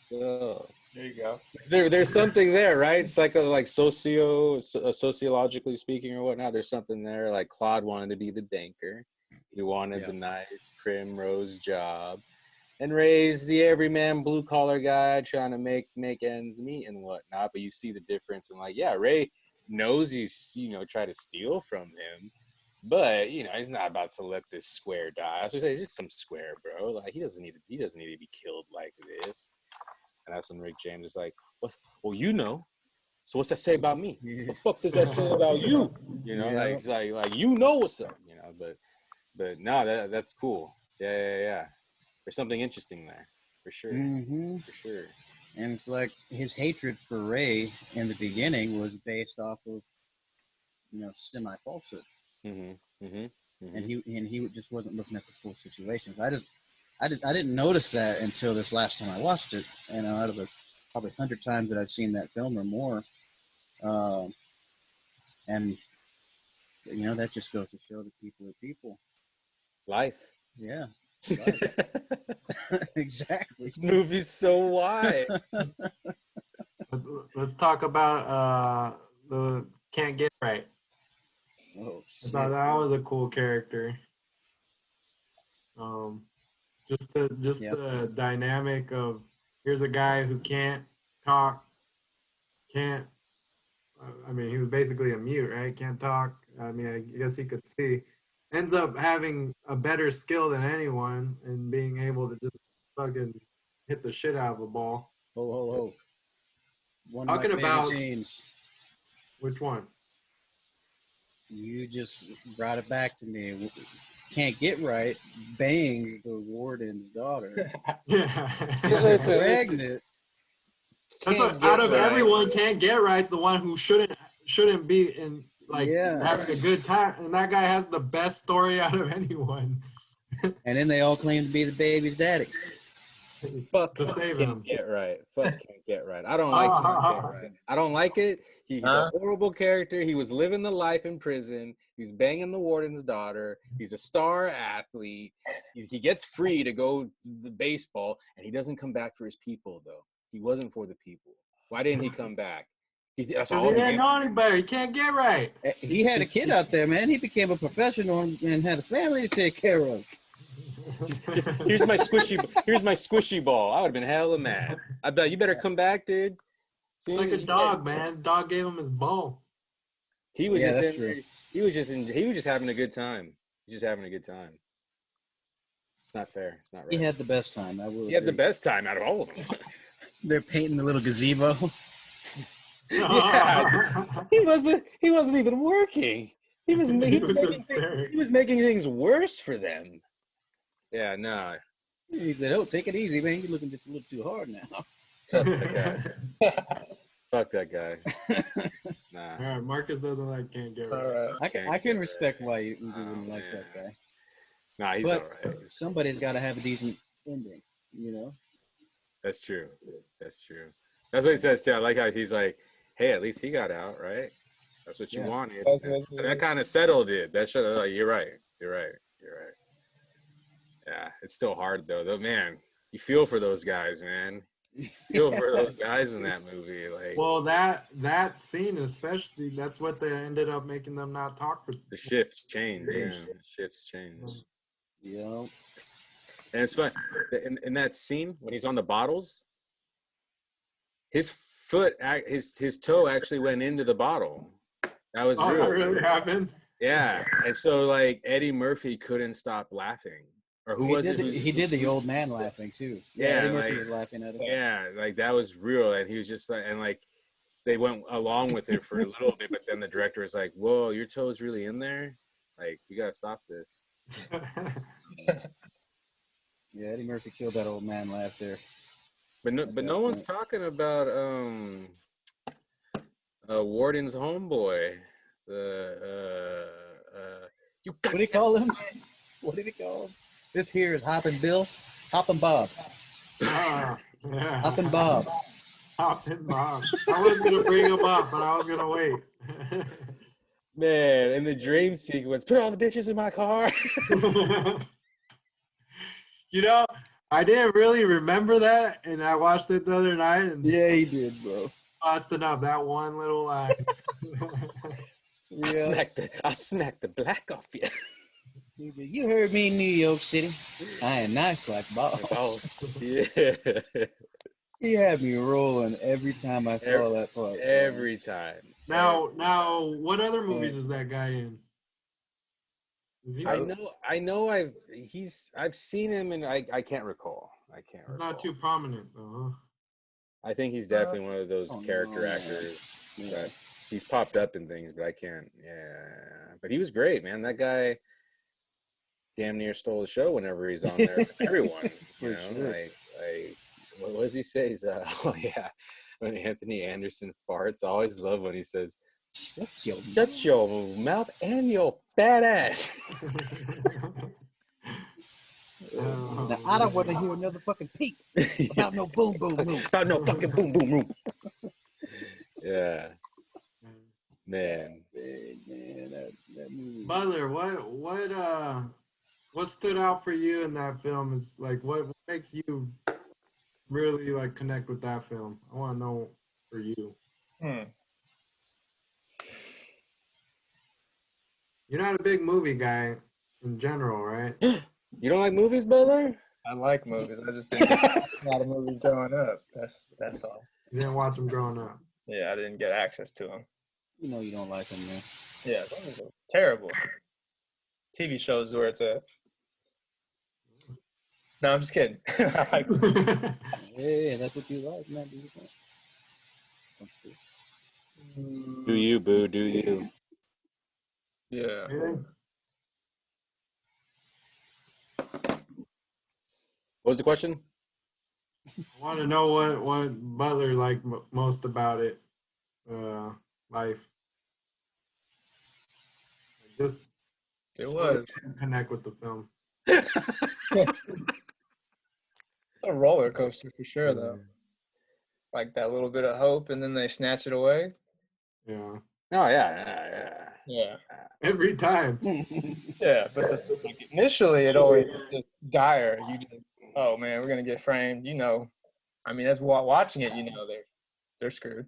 So, There you go. there's something there, right? It's like sociologically speaking or whatnot. There's something there. Like Claude wanted to be the banker. He wanted the nice primrose job. And Ray's the everyman blue collar guy trying to make ends meet and whatnot. But you see the difference in like, yeah, Ray knows he's try to steal from him, but he's not about to let this square die. I was say he's just some square, bro. Like he doesn't need to be killed like this. And that's when Rick James is like, what? Well, so what's that say about me? What the fuck does that say about you? Like what's up, but no, that's cool. Yeah. There's something interesting there, for sure. Mm-hmm. For sure. And it's like his hatred for Ray in the beginning was based off of, semi falsehood. Mm-hmm. Mm-hmm. Mm-hmm. And he just wasn't looking at the full situations. I didn't notice that until this last time I watched it. And out of the probably 100 times that I've seen that film or more, and that just goes to show that people are people. Life. Yeah. Life. Exactly. This movie's so wide. Let's talk about the Can't Get Right. Oh, shit. I thought that was a cool character. Just the dynamic of, here's a guy who can't talk, can't. I mean, he was basically a mute, right? Can't talk. I mean, I guess he could see. Ends up having a better skill than anyone and being able to just fucking hit the shit out of a ball. Ho. One Talking of my about favorite scenes. Which one? You just brought it back to me. Can't get right. Bang the warden's daughter. Yeah. Listen. Pregnant. That's what, out of everyone, Can't Get Right's the one who shouldn't be in having a good time, and that guy has the best story out of anyone. And then they all claim to be the baby's daddy. Fuck to save Can't him. Get Right. Fuck Can't Get Right. I don't like Can't Get Right. I don't like it. He's a horrible character. He was living the life in prison. He's banging the warden's daughter. He's a star athlete. He gets free to go the baseball, and he doesn't come back for his people, though. He wasn't for the people. Why didn't he come back? That's all He didn't know any better. He can't get right. He had a kid out there, man. He became a professional and had a family to take care of. Here's my squishy ball. I would have been hella mad. I bet you better come back, dude. See, like a dog, man. Dog gave him his ball. He was he was just having a good time. He's just having a good time. It's not fair. It's not right. He had the best time. He had the best time out of all of them. They're painting the little gazebo. Yeah, he wasn't even working. He was making things worse for them. Yeah, no. He said, "Oh, take it easy, man. You're looking just a little too hard now." Fuck that guy. Fuck that guy. Nah. All right, Marcus doesn't like Can't Get Right. All right. I can respect why you wouldn't like man. that guy. Nah, he's But all right. somebody's got to have a decent ending, you know? That's true. That's true. That's what he says too. I like how he's like, "Hey, at least he got out, right? That's what you Yeah. wanted." That's And that kind of settled it. That showed like, you're right. You're right. You're right. Yeah, it's still hard though. Man, you feel for those guys, man. You feel for those guys in that movie. Like, Well, that scene especially, that's what they ended up making them not talk for. the shifts change. Yeah, the shifts change. Yeah. And it's fun. In that scene when he's on the bottles, his foot, his toe actually went into the bottle. That was Oh, real. that really happened? Yeah, and so like Eddie Murphy couldn't stop laughing, or who was it? He did the old man laughing too. Yeah, Eddie Murphy like- was laughing at him. Yeah, like that was real, and he was just like, and like they went along with it for a little bit, but then the director was like, "Whoa, your toe's really in there. Like, we gotta stop this." Yeah, Eddie Murphy killed that old man laugh there. But no one's talking about Warden's homeboy. You got What did he call him? What did he call him? This here is Hoppin' Bill. Hoppin' Bob. Yeah. Hoppin' Bob. Hoppin' Bob. I was gonna bring him up, but I was gonna wait. Man, in the dream sequence, put all the dishes in my car. You know, I didn't really remember that, and I watched it the other night and Yeah, he did, bro. busting up that one little line. Yeah. I smacked the black off you. He said, "You heard me in New York City. I am nice like boss." Boss. Yeah. He had me rolling every time I saw that part. Every time. Now, what other movies is that guy in? Is he I know I've seen him and I can't recall. He's not too prominent though, I think he's definitely one of those character actors. Yeah. That he's popped up in things, but I can't. Yeah, but he was great, man. That guy damn near stole the show whenever he's on there for everyone. You know, sure. like what does he say? He's oh yeah, when Anthony Anderson farts, I always love when he says, "Shut your mouth and your fat ass." Now, I don't want to hear another fucking peep about no boom boom boom. About no fucking boom boom boom. Yeah, man. Man, that movie. Butler, what stood out for you in that film is like what makes you really like connect with that film? I want to know for you. You're not a big movie guy in general, right? You don't like movies, Butler? I like movies. I just didn't watch a lot of movies growing up. That's all. You didn't watch them growing up. Yeah, I didn't get access to them. You know you don't like him, man. Yeah, those are terrible. TV shows is where it's at. No, I'm just kidding. I like Yeah, that's what you like, man. Do you, boo? Do you? Yeah. Anything? What was the question? I want to know what Butler liked most about it. Life. Just It was. connect with the film. It's a roller coaster for sure, though. Like that little bit of hope, and then they snatch it away. Yeah. Oh yeah. Yeah. Every time. Yeah, but initially it always just dire. You just, oh man, we're gonna get framed. You know, I mean, that's watching it. You know, they're screwed.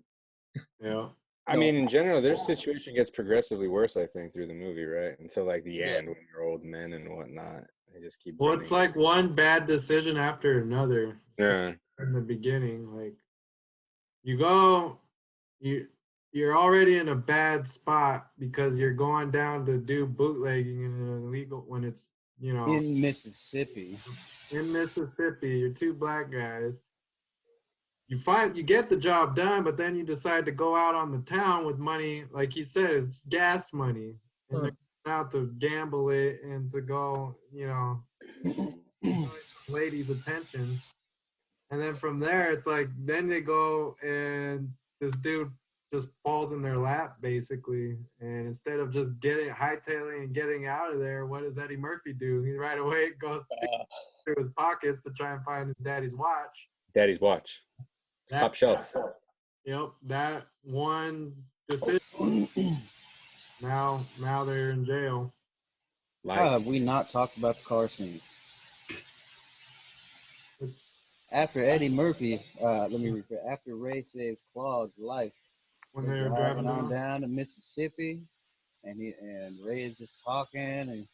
Yeah. I mean, in general, their situation gets progressively worse, I think, through the movie, right? Until like the end, when they're old men and whatnot, they just keep. Well, it's like one bad decision after another. Yeah. In the beginning, like you're already in a bad spot because you're going down to do bootlegging in an illegal when it's in Mississippi. In Mississippi, you're two black guys. you get the job done, but then you decide to go out on the town with money, like he said, it's gas money, and they're going out to gamble it and to go, enjoy some ladies' attention. And then from there, it's like, then they go and this dude just falls in their lap, basically. And instead of just hightailing and getting out of there, what does Eddie Murphy do? He right away goes through his pockets to try and find his daddy's watch. Daddy's watch. It's top shelf. Yep, that one decision. Now they're in jail. How have we not talked about the car scene? After Eddie Murphy, let me repeat. After Ray saves Claude's life, When they're driving on down to Mississippi, and Ray is just talking, and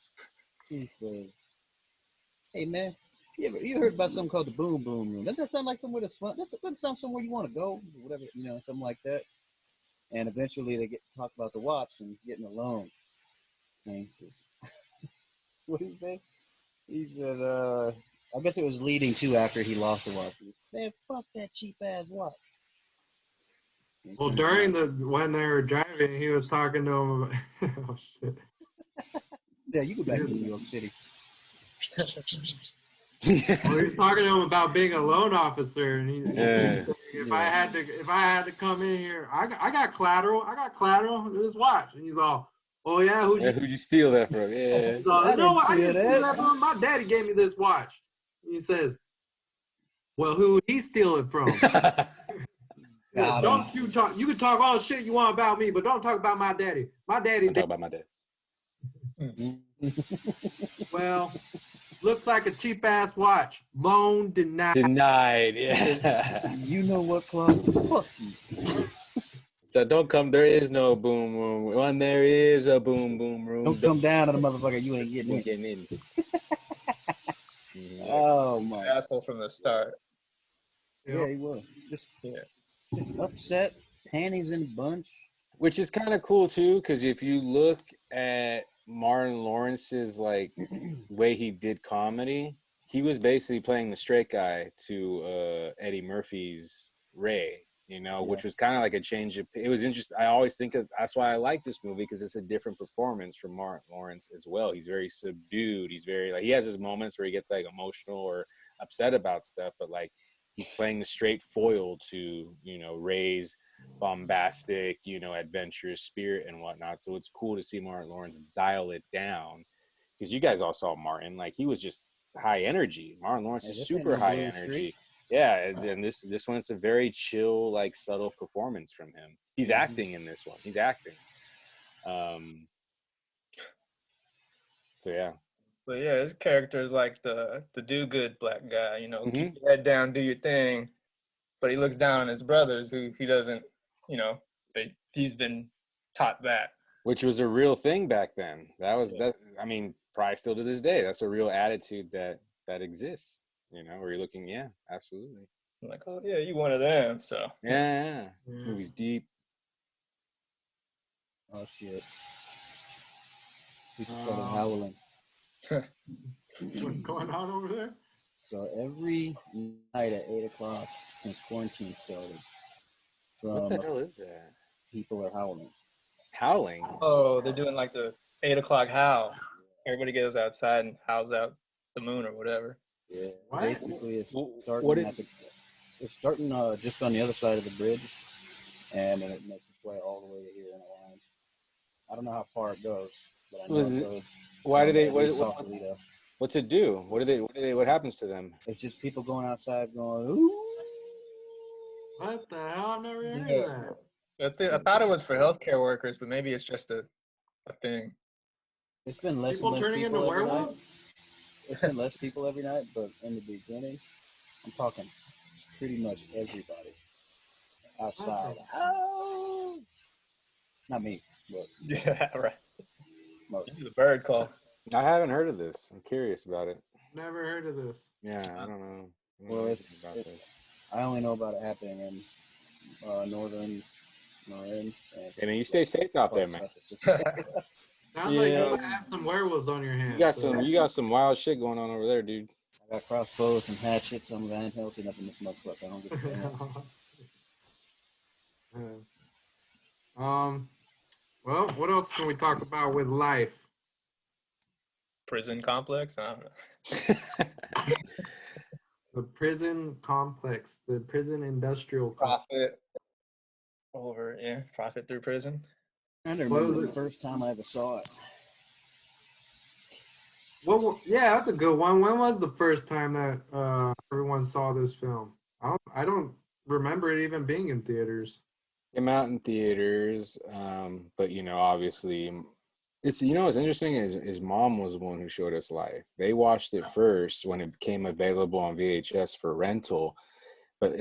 he says, "Hey man, you heard about something called the Boom Boom Room? Doesn't that sound like somewhere that's fun? Doesn't sound somewhere you want to go, whatever, something like that." And eventually they get to talk about the watch and getting a loan. And he says, "What did he say?" He said, I guess it was leading to after he lost the watch. Man, fuck that cheap ass watch. Well, when they were driving, he was talking to him about, oh shit. Yeah, you go back to New York City. Well, he's talking to him about being a loan officer, and if I had to come in here, I got collateral. I got collateral. This watch, and he's all, "Oh yeah, who'd you steal that from?" Yeah. He's all, "No, I didn't steal that from. My daddy gave me this watch." He says, "Well, who would he steal it from?" Don't you talk? You can talk all the shit you want about me, but don't talk about my daddy. My daddy. Don't talk about my dad. Well, looks like a cheap ass watch. Loan denied. Denied. Yeah. You know what, Claude? Fuck you. So don't come. There is no boom room. When there is a boom boom room, don't come down to the motherfucker. You ain't getting in. Oh my! Asshole from the start. Yeah, he was just upset, panties in a bunch. Which is kind of cool too, because if you look at Martin Lawrence's way he did comedy, he was basically playing the straight guy to Eddie Murphy's Ray. Which was kind of like a change of. It was interesting. I always think that's why I like this movie, because it's a different performance from Martin Lawrence as well. He's very subdued. He's very he has his moments where he gets emotional or upset about stuff, but he's playing the straight foil to Ray's bombastic, adventurous spirit and whatnot. So it's cool to see Martin Lawrence dial it down, because you guys all saw Martin. He was just high energy. Martin Lawrence is super high energy. Yeah, and this one, it's a very chill, subtle performance from him. He's acting in this one. He's acting. So yeah. But yeah, his character is like the do-good black guy. Keep your head down, do your thing. But he looks down on his brothers, who he doesn't. He's been taught that. Which was a real thing back then. That was that. I mean, probably still to this day. That's a real attitude that exists. Where you're looking, yeah, absolutely. I'm like, oh yeah, you one of them, so. Yeah. This movie's deep. Oh shit. People started howling. What's going on over there? So every night at 8 o'clock since quarantine started, what the hell is that? People are howling. Howling? Oh, they're doing the 8 o'clock howl. Everybody goes outside and howls out the moon or whatever. Yeah, what? Basically it's starting it's starting just on the other side of the bridge, and then it makes its way all the way to here in a line. I don't know how far it goes, but I know it goes. Why do they? What's it do? What happens to them? It's just people going outside going, ooh. What the hell? I never heard of that. I thought it was for healthcare workers, but maybe it's just a thing. It's been less people and less turning people into every werewolves? night. It's been less people every night, but in the beginning, I'm talking pretty much everybody outside. Oh, not me, but yeah, right. Most. This is a bird call. I haven't heard of this. I'm curious about it. Never heard of this. Yeah, I don't know. Well, I only know about it happening in northern Marin. Hey man, you stay safe out there, man. Sounds like you have some werewolves on your hands. You got some wild shit going on over there, dude. I got crossbows and hatchets. I'm Van Helsing up in this motherfucker. I don't give a damn. Well, what else can we talk about with life? Prison complex. I don't know. The prison complex, the prison industrial complex. Profit through prison. I don't What remember was the it? first time I ever saw it. Yeah, that's a good one. When was the first time that everyone saw this film? I don't remember it even being in theaters. Came out in theaters, but obviously, it's what's interesting is his mom was the one who showed us Life. They watched it first when it became available on VHS for rental. But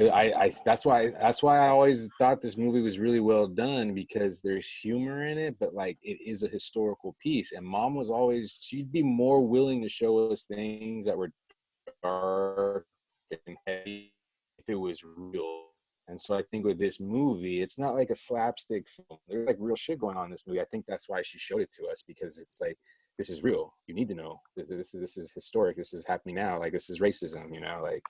that's why I always thought this movie was really well done, because there's humor in it, but like it is a historical piece. And mom was always, she'd be more willing to show us things that were dark and heavy if it was real. And so I think with this movie, it's not like a slapstick film. There's like real shit going on in this movie. I think that's why she showed it to us, because it's like, this is real. You need to know. This is historic. This is happening now. Like, this is racism, like.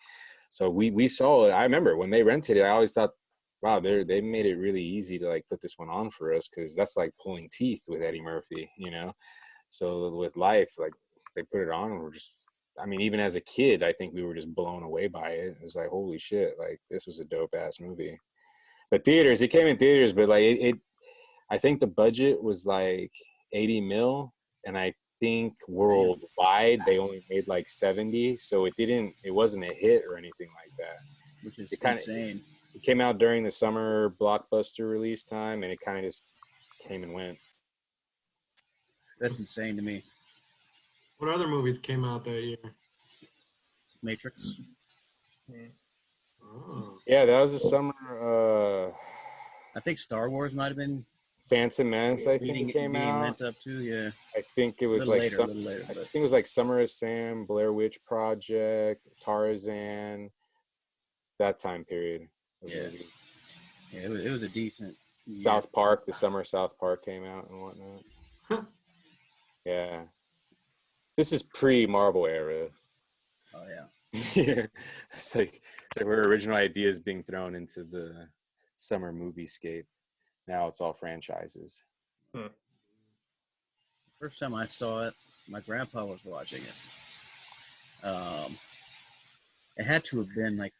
So we saw it. I remember when they rented it, I always thought, wow, they made it really easy to like put this one on for us, because that's like pulling teeth with Eddie Murphy, So with Life, like they put it on, and we're just, I mean, even as a kid, I think we were just blown away by it. It was like, holy shit, like this was a dope ass movie. But theaters, it came in theaters, but like I think the budget was like 80 mil, and I think worldwide they only made like 70, so it wasn't a hit or anything like that. Which is insane. It came out during the summer blockbuster release time, and it kind of just came and went. That's insane to me. What other movies came out that year? Matrix. Oh. Yeah, that was the summer. I think Star Wars might have been. Phantom Menace, I think, came being out. lent up to, yeah. I think it was a like little later. I think it was like Summer of Sam, Blair Witch Project, Tarzan, that time period of Yeah. movies. Yeah, it was a decent. South Park, the summer South Park came out and whatnot. Yeah. This is pre-Marvel era. Oh, yeah. Yeah. It's like there were original ideas being thrown into the summer movie scape. Now it's all franchises. First time I saw it, my grandpa was watching it. It had to have been like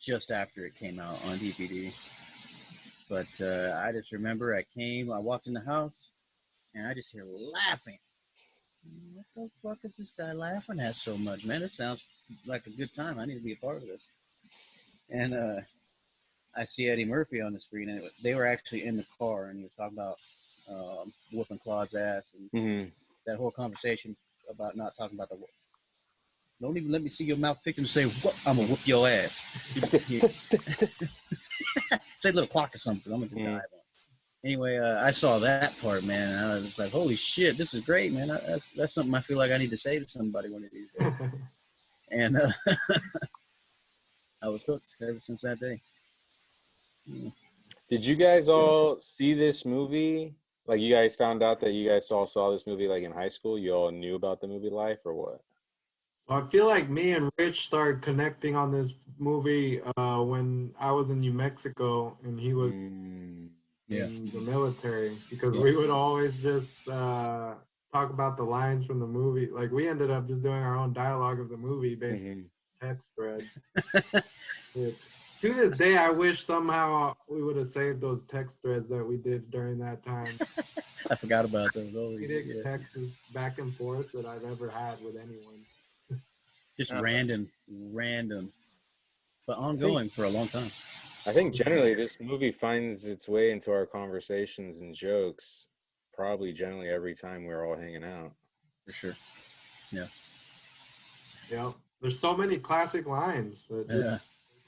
just after it came out on DVD. But I just remember I walked in the house, and I just hear laughing. What the fuck is this guy laughing at so much, man? It sounds like a good time. I need to be a part of this. And I see Eddie Murphy on the screen, and they were actually in the car, and he was talking about whooping Claude's ass, and that whole conversation about not talking about the. Don't even let me see your mouth fixing to say what I'm gonna whoop your ass. Say a little clock or something. I'm gonna dive on. Anyway, I saw that part, man, and I was just like, "Holy shit, this is great, man! That's something I feel like I need to say to somebody one of these days." And I was hooked ever since that day. Did you guys all see this movie? Like, you guys found out that you guys all saw this movie like in high school? You all knew about the movie Life, or what? I feel like me and Rich started connecting on this movie when I was in New Mexico and he was in the military, because we would always just talk about the lines from the movie. Like, we ended up just doing our own dialogue of the movie based on text thread. To this day, I wish somehow we would have saved those text threads that we did during that time. I forgot about those. Texts back and forth that I've ever had with anyone. Just random, but ongoing for a long time. I think generally this movie finds its way into our conversations and jokes probably generally every time we're all hanging out. For sure. Yeah. Yeah. There's so many classic lines that just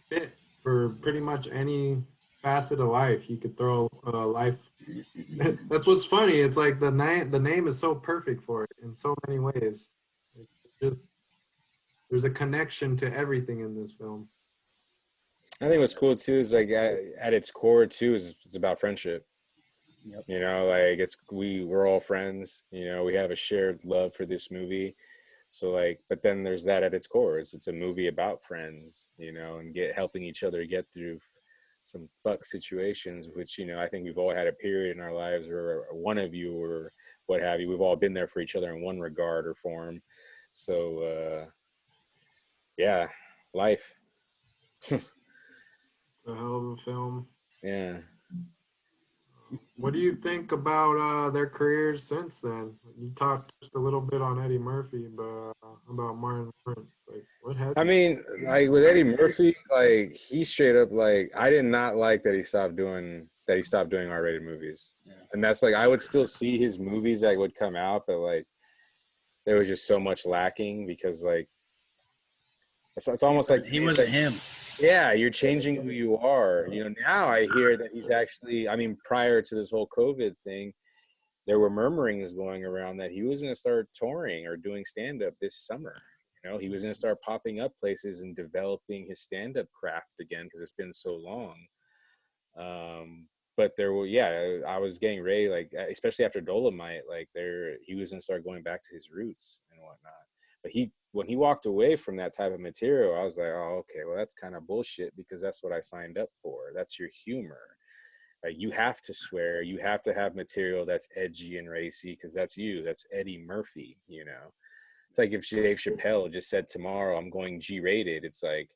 fit for pretty much any facet of life. You could throw life. That's what's funny. It's like the name is so perfect for it in so many ways. There's a connection to everything in this film. I think what's cool too is like at its core too is it's about friendship. Yep. Like we're all friends. We have a shared love for this movie. So like, but then there's that at its core. It's a movie about friends, you know, and helping each other get through some fuck situations, which, you know, I think we've all had a period in our lives, or one of you or what have you. We've all been there for each other in one regard or form. So yeah, life. A hell of a film. Yeah. What do you think about their careers since then? You talked just a little bit on Eddie Murphy, but about Martin Lawrence. Like, what has I mean, like with Eddie Murphy, like he straight up like I did not like that he stopped doing R-rated movies. Yeah. And that's like I would still see his movies that would come out, but like there was just so much lacking because like it's almost like He wasn't him. yeah, you're changing who you are. You know, now I hear that he's actually, I mean, prior to this whole COVID thing, there were murmurings going around that he was going to start touring or doing stand-up this summer. You know, he was going to start popping up places and developing his stand-up craft again because it's been so long. But there were, yeah, I was getting ready, like, especially after Dolomite, like he was going to start going back to his roots and whatnot. But when he walked away from that type of material, I was like, oh, okay, well, that's kind of bullshit because that's what I signed up for. That's your humor. Like, you have to swear. You have to have material that's edgy and racy because that's you. That's Eddie Murphy, you know? It's like if Dave Chappelle just said tomorrow, I'm going G-rated. It's like,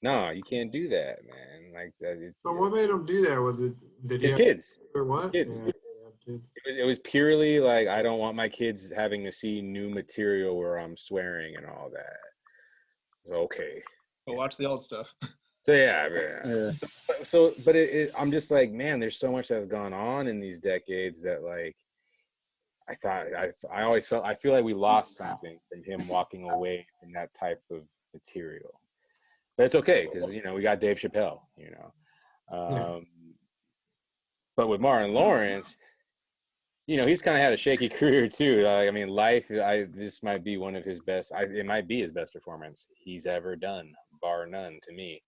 no, you can't do that, man. Like that. So what made him do that? Was it did he His have kids. or what? His kids. Yeah, kids. It was purely like I don't want my kids having to see new material where I'm swearing and all that. So okay. But watch the old stuff. So yeah. Yeah. But I'm just like, man, there's so much that's gone on in these decades that like I always felt I feel like we lost something from him walking away from that type of material. But it's okay because you know we got Dave Chappelle, you know. But with Martin Lawrence, you know, he's kind of had a shaky career too. I mean, this might be one of his best. It might be his best performance he's ever done, bar none, to me.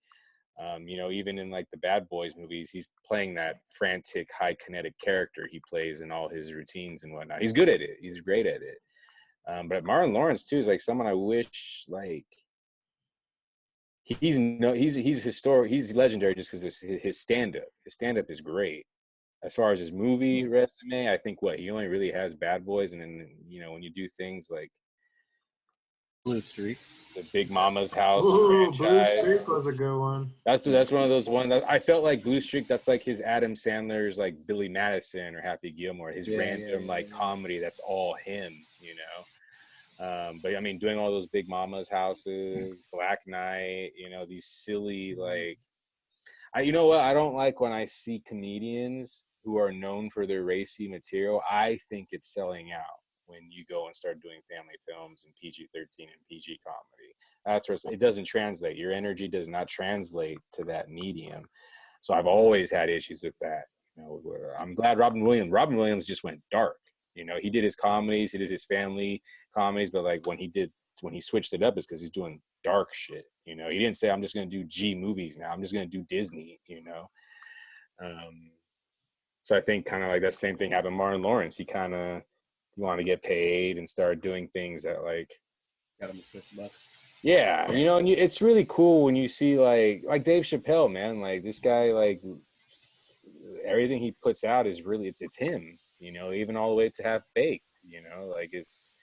You know, even in like the Bad Boys movies, he's playing that frantic, high kinetic character he plays in all his routines and whatnot. He's good at it. He's great at it. But Martin Lawrence too is like someone I wish like he's historic. He's legendary just because his stand up is great. As far as his movie resume, I think he only really has Bad Boys, and then you know when you do things like Blue Streak, the Big Mama's House Ooh, franchise, Blue Streak was a good one. That's one of those ones that I felt like Blue Streak. That's like his Adam Sandler's like Billy Madison or Happy Gilmore. His random comedy. That's all him, you know. But I mean, doing all those Big Mama's Houses, Black Knight, you know, these silly like. You know what? I don't like when I see comedians who are known for their racy material. I think it's selling out when you go and start doing family films and PG-13 and PG comedy. That's where it doesn't translate. Your energy does not translate to that medium. So I've always had issues with that. You know, I'm glad Robin Williams just went dark. You know, he did his comedies, he did his family comedies, but like when he switched it up, it's because he's doing dark shit. You know, he didn't say I'm just going to do G movies now. I'm just going to do Disney. You know, so I think kind of like that same thing happened to Martin Lawrence. He wanted to get paid and start doing things that like got him $50. Yeah, you know, and it's really cool when you see like Dave Chappelle, man. Like this guy, like everything he puts out is really it's him. You know, even all the way to Half Baked. You know, like it's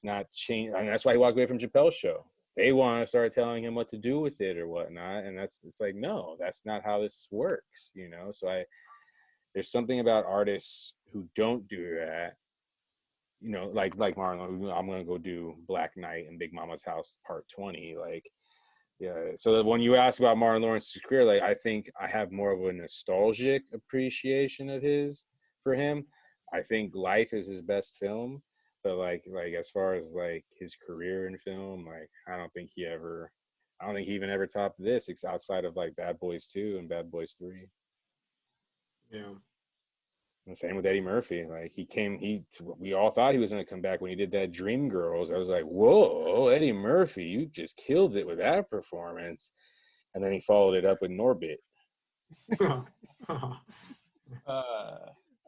not changed. I mean, that's why he walked away from Chappelle's show. They want to start telling him what to do with it or whatnot, and it's like no, that's not how this works. You know, so there's something about artists who don't do that. You know, like Marlon, I'm gonna go do Black Knight and Big Mama's House Part 20. Like, yeah. So when you ask about Martin Lawrence's career, like I think I have more of a nostalgic appreciation of for him. I think Life is his best film. But like as far as like his career in film, like I don't think he even ever topped this outside of like Bad Boys 2 and Bad Boys 3. Yeah. And same with Eddie Murphy. Like we all thought he was gonna come back when he did that Dreamgirls. I was like, whoa, Eddie Murphy, you just killed it with that performance. And then he followed it up with Norbit.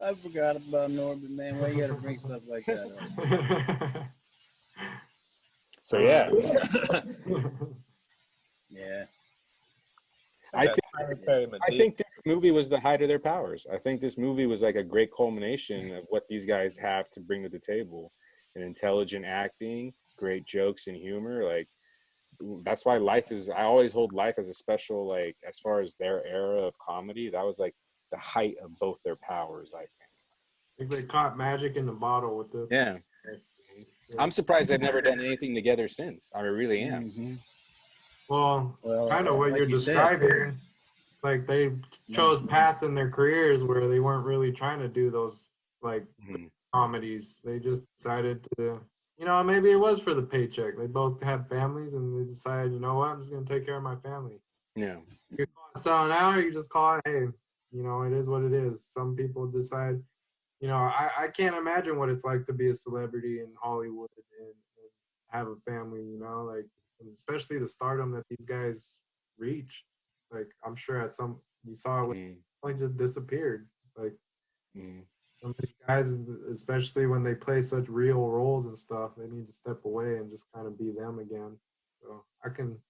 I forgot about Norbit, man. Why you gotta bring stuff like that up? So yeah, Yeah. I That think Tyler Perry I Medea. think this movie was the height of their powers. I think this movie was like a great culmination of what these guys have to bring to the table: an intelligent acting, great jokes and humor. Like that's why Life is. I always hold Life as a special, like as far as their era of comedy. That was like the height of both their powers. I think. I think they caught magic in the bottle with it. Yeah, I'm surprised they've never done anything together since. I really am. Mm-hmm. Well, Well, kind of what like you're you said. describing. Like they chose paths in their careers where they weren't really trying to do those like Mhm. comedies. They just decided to, maybe it was for the paycheck. They both had families and they decided, you know what, I'm just gonna take care of my family. Yeah. You call it selling out, or you just call it, hey, it is what it is. Some people decide, I can't imagine what it's like to be a celebrity in Hollywood and have a family, like especially the stardom that these guys reached. Like I'm sure at some you saw it when Mhm. like just disappeared. It's like Mhm. some of these guys, especially when they play such real roles and stuff, they need to step away and just kind of be them again. So I can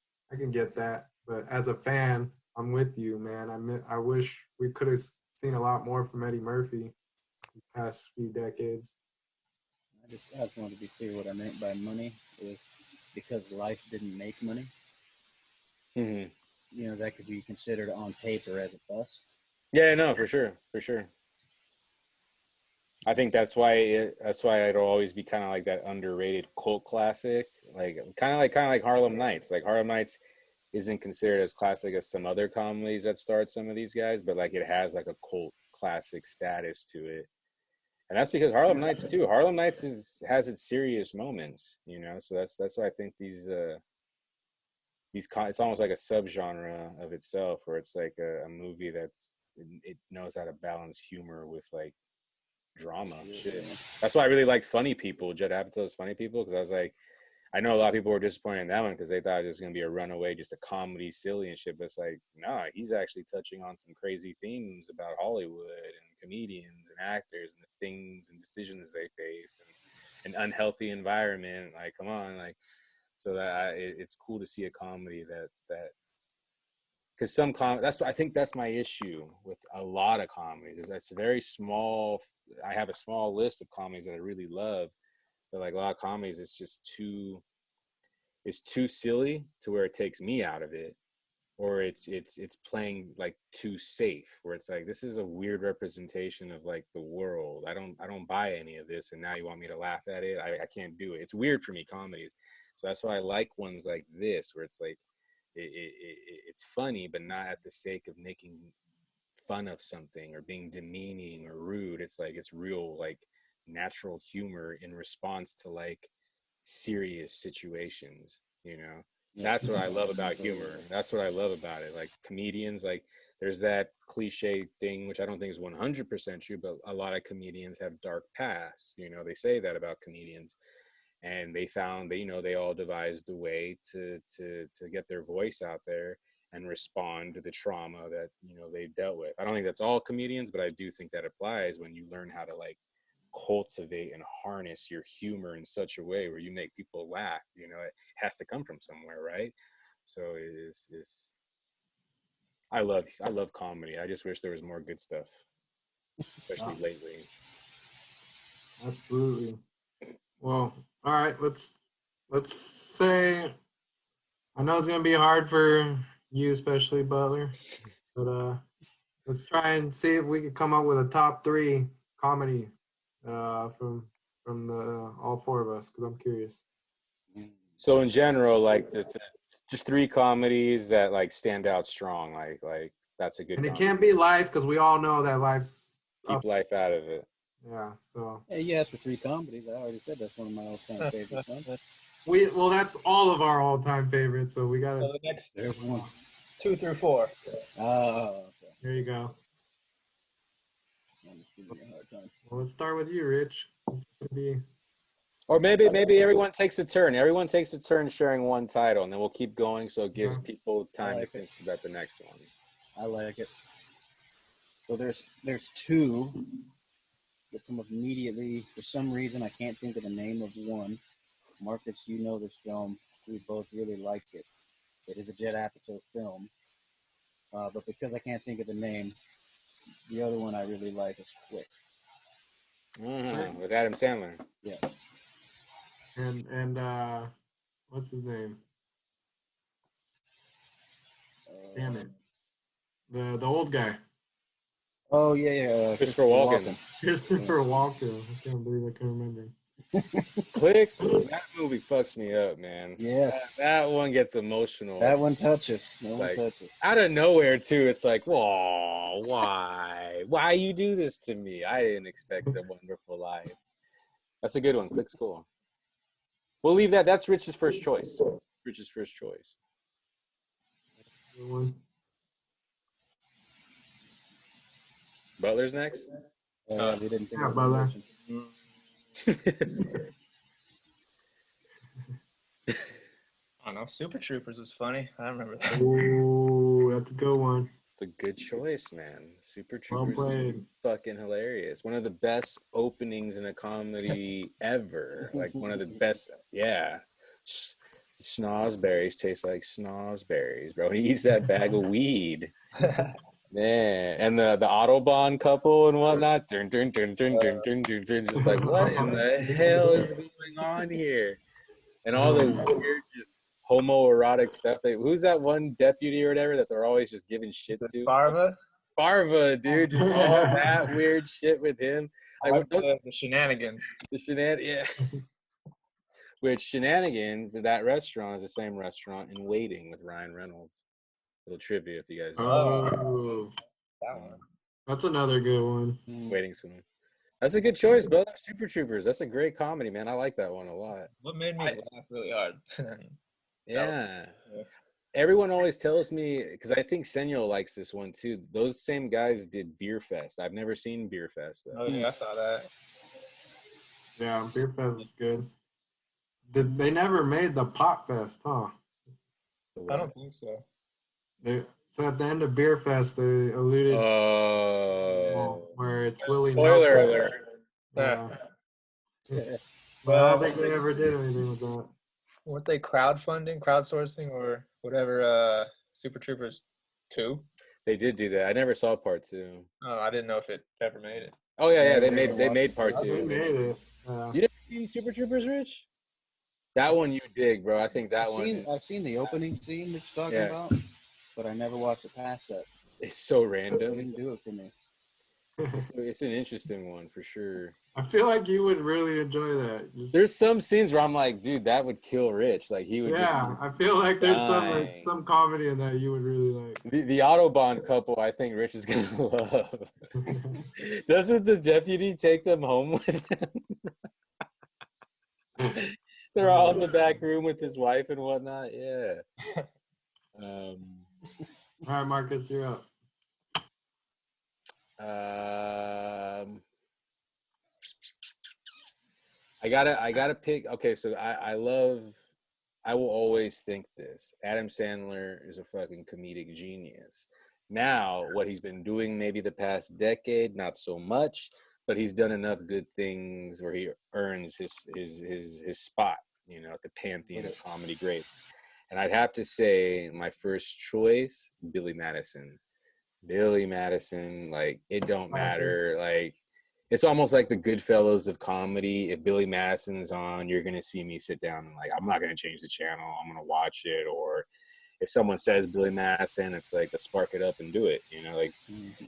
get that, but as a fan, I'm with you, man. I wish we could have seen a lot more from Eddie Murphy these past few decades. I just wanted to be clear what I meant by money is because Life didn't make money. Mhm. That could be considered on paper as a bust. Yeah, no, for sure, for sure. I think that's why it'll always be kind of like that underrated cult classic, like kind of like Harlem Nights. Like Harlem Nights isn't considered as classic as some other comedies that start some of these guys, but like it has like a cult classic status to it, and that's because Harlem Nights too. Harlem Nights has its serious moments, So that's why I think it's almost like a subgenre of itself, where it's like a movie it knows how to balance humor with like drama. Shit. That's why I really liked Funny People, Judd Apatow's Funny People, because I was like, I know a lot of people were disappointed in that one because they thought it was going to be a runaway, just a comedy, silly and shit. But it's like, nah, he's actually touching on some crazy themes about Hollywood and comedians and actors and the things and decisions they face and an unhealthy environment. Like, come on, like, so that it's cool to see a comedy that because I think that's my issue with a lot of comedies is that's very small. I have a small list of comedies that I really love, but like a lot of comedies, it's too silly to where it takes me out of it, or it's playing like too safe, where it's like this is a weird representation of like the world. I don't buy any of this, and now you want me to laugh at it. I can't do it. It's weird for me, comedies. So that's why I like ones like this, where it's like it's funny, but not at the sake of making fun of something or being demeaning or rude. It's like it's real, like natural humor in response to like serious situations. That's what I love about humor. That's what I love about it. Like comedians, like there's that cliche thing, which I don't think is 100% true, but a lot of comedians have dark pasts. They say that about comedians, and they all devised a way to get their voice out there and respond to the trauma that they've dealt with. I don't think that's all comedians, but I do think that applies when you learn how to like cultivate and harness your humor in such a way where you make people laugh. It has to come from somewhere, right? So it's I love comedy. I just wish there was more good stuff, especially lately. Absolutely. Well, all right. Let's say I know it's gonna be hard for you, especially Butler, but let's try and see if we can come up with a top 3 comedy from the all 4 of us, because I'm curious. So in general, like just 3 comedies that like stand out strong, like that's a good And it comedy. can't be Life, because we all know that Life's Keep Life out of it. Yeah. So Hey, you asked for 3 comedies. I already said that's one of my all-time favorites. Huh? that's all of our all-time favorites. So we gotta. So the next There's one. 2 through 4. Okay. There you go. I'm just giving you a hard time. Well, let's start with you, Rich. This could be. Or maybe everyone takes a turn. Everyone takes a turn sharing one title, and then we'll keep going, so it gives people time to think about the next one. I like it. So there's 2 that come up immediately. For some reason, I can't think of the name of one. Marcus, you know this film. We both really like it. It is a Judd Apatow film. But because I can't think of the name, the other one I really like is Click. With Adam Sandler. Yeah. And what's his name? Damn it. The old guy. Oh, yeah. Christopher Walken. Christopher Walken. I can't believe I couldn't remember. Click. That movie fucks me up, man. Yes. That one gets emotional. That one touches. Out of nowhere, too. It's like, whoa, why? Why you do this to me? I didn't expect a wonderful life. That's a good one. Click's cool. We'll leave that. That's Rich's first choice. Rich's first choice. Good one. Butler's next? Yeah, we didn't think of Butler. I don't know. Super Troopers was funny. I remember that. Ooh, that's a good one. It's a good choice, man. Super Well Troopers played. is fucking hilarious. One of the best openings in a comedy ever. Like one of the best. Yeah. Snozberries taste like snozberries, bro. He eats that bag of weed. Man, and the Autobahn couple and whatnot, just like, what in the hell is going on here? And all the weird, just homoerotic stuff. Who's that one deputy or whatever that they're always just giving shit to? Farva, dude, just all that weird shit with him. Like the shenanigans. Yeah. Which Shenanigans, that restaurant is the same restaurant in Waiting with Ryan Reynolds. Little trivia if you guys know. Oh, That one. that's another good one. Waiting Soon. That's a good choice, brother. Super Troopers. That's a great comedy, man. I like that one a lot. What made me laugh really hard? Yeah. Everyone always tells me, because I think Senyo likes this one too. Those same guys did Beer Fest. I've never seen Beer Fest though. Oh yeah, I saw that. Yeah, Beer Fest is good. They never made the Pot Fest, huh? I don't think so. So at the end of Beer Fest, they alluded where it's Willie Spoiler Nelson. alert. Yeah. But I don't think they ever did anything with that. Weren't they crowdsourcing, or whatever? Super Troopers 2. They did do that. I never saw part 2. Oh, I didn't know if it ever made it. Oh yeah. They made part They 2. made it. You didn't see Super Troopers, Rich? That one you dig, bro. I think that I've seen the opening scene that you're talking about, but I never watched it past that. It's so It random. didn't do it for me. It's an interesting one for sure. I feel like you would really enjoy that. There's some scenes where I'm like, dude, that would kill Rich. Like he would Yeah, I feel like there's dying. some comedy in that you would really like. The Autobahn couple, I think Rich is gonna love. Doesn't the deputy take them home with him? They're all in the back room with his wife and whatnot. Yeah. All right, Marcus, you're up. I gotta pick. Okay, so I will always think this. Adam Sandler is a fucking comedic genius. Now, what he's been doing maybe the past decade, not so much, but he's done enough good things where he earns his spot, at the pantheon of comedy greats. And I'd have to say my first choice, Billy Madison. Billy Madison, like, it don't matter. Like, it's almost like the Goodfellas of comedy. If Billy Madison's on, you're going to see me sit down and, like, I'm not going to change the channel. I'm going to watch it. Or if someone says Billy Madison, it's like, let's spark it up and do it. Like,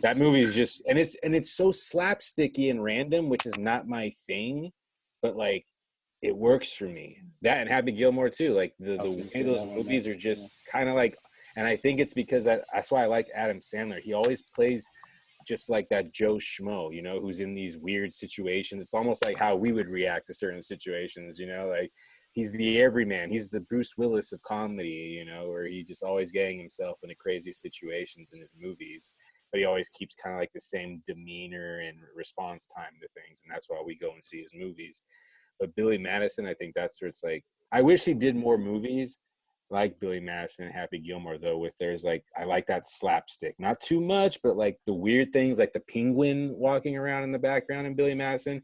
that movie is just, and it's so slapsticky and random, which is not my thing, but, like, it works for me. That and Happy Gilmore too. Like the way those movies are just kind of like, and I think it's because that's why I like Adam Sandler. He always plays just like that Joe Schmo, who's in these weird situations. It's almost like how we would react to certain situations, like he's the everyman. He's the Bruce Willis of comedy, where he just always getting himself into crazy situations in his movies, but he always keeps kind of like the same demeanor and response time to things. And that's why we go and see his movies. But Billy Madison, I think that's where it's like, I wish he did more movies, like Billy Madison and Happy Gilmore though. With there's like I like that slapstick, not too much, but like the weird things, like the penguin walking around in the background in Billy Madison.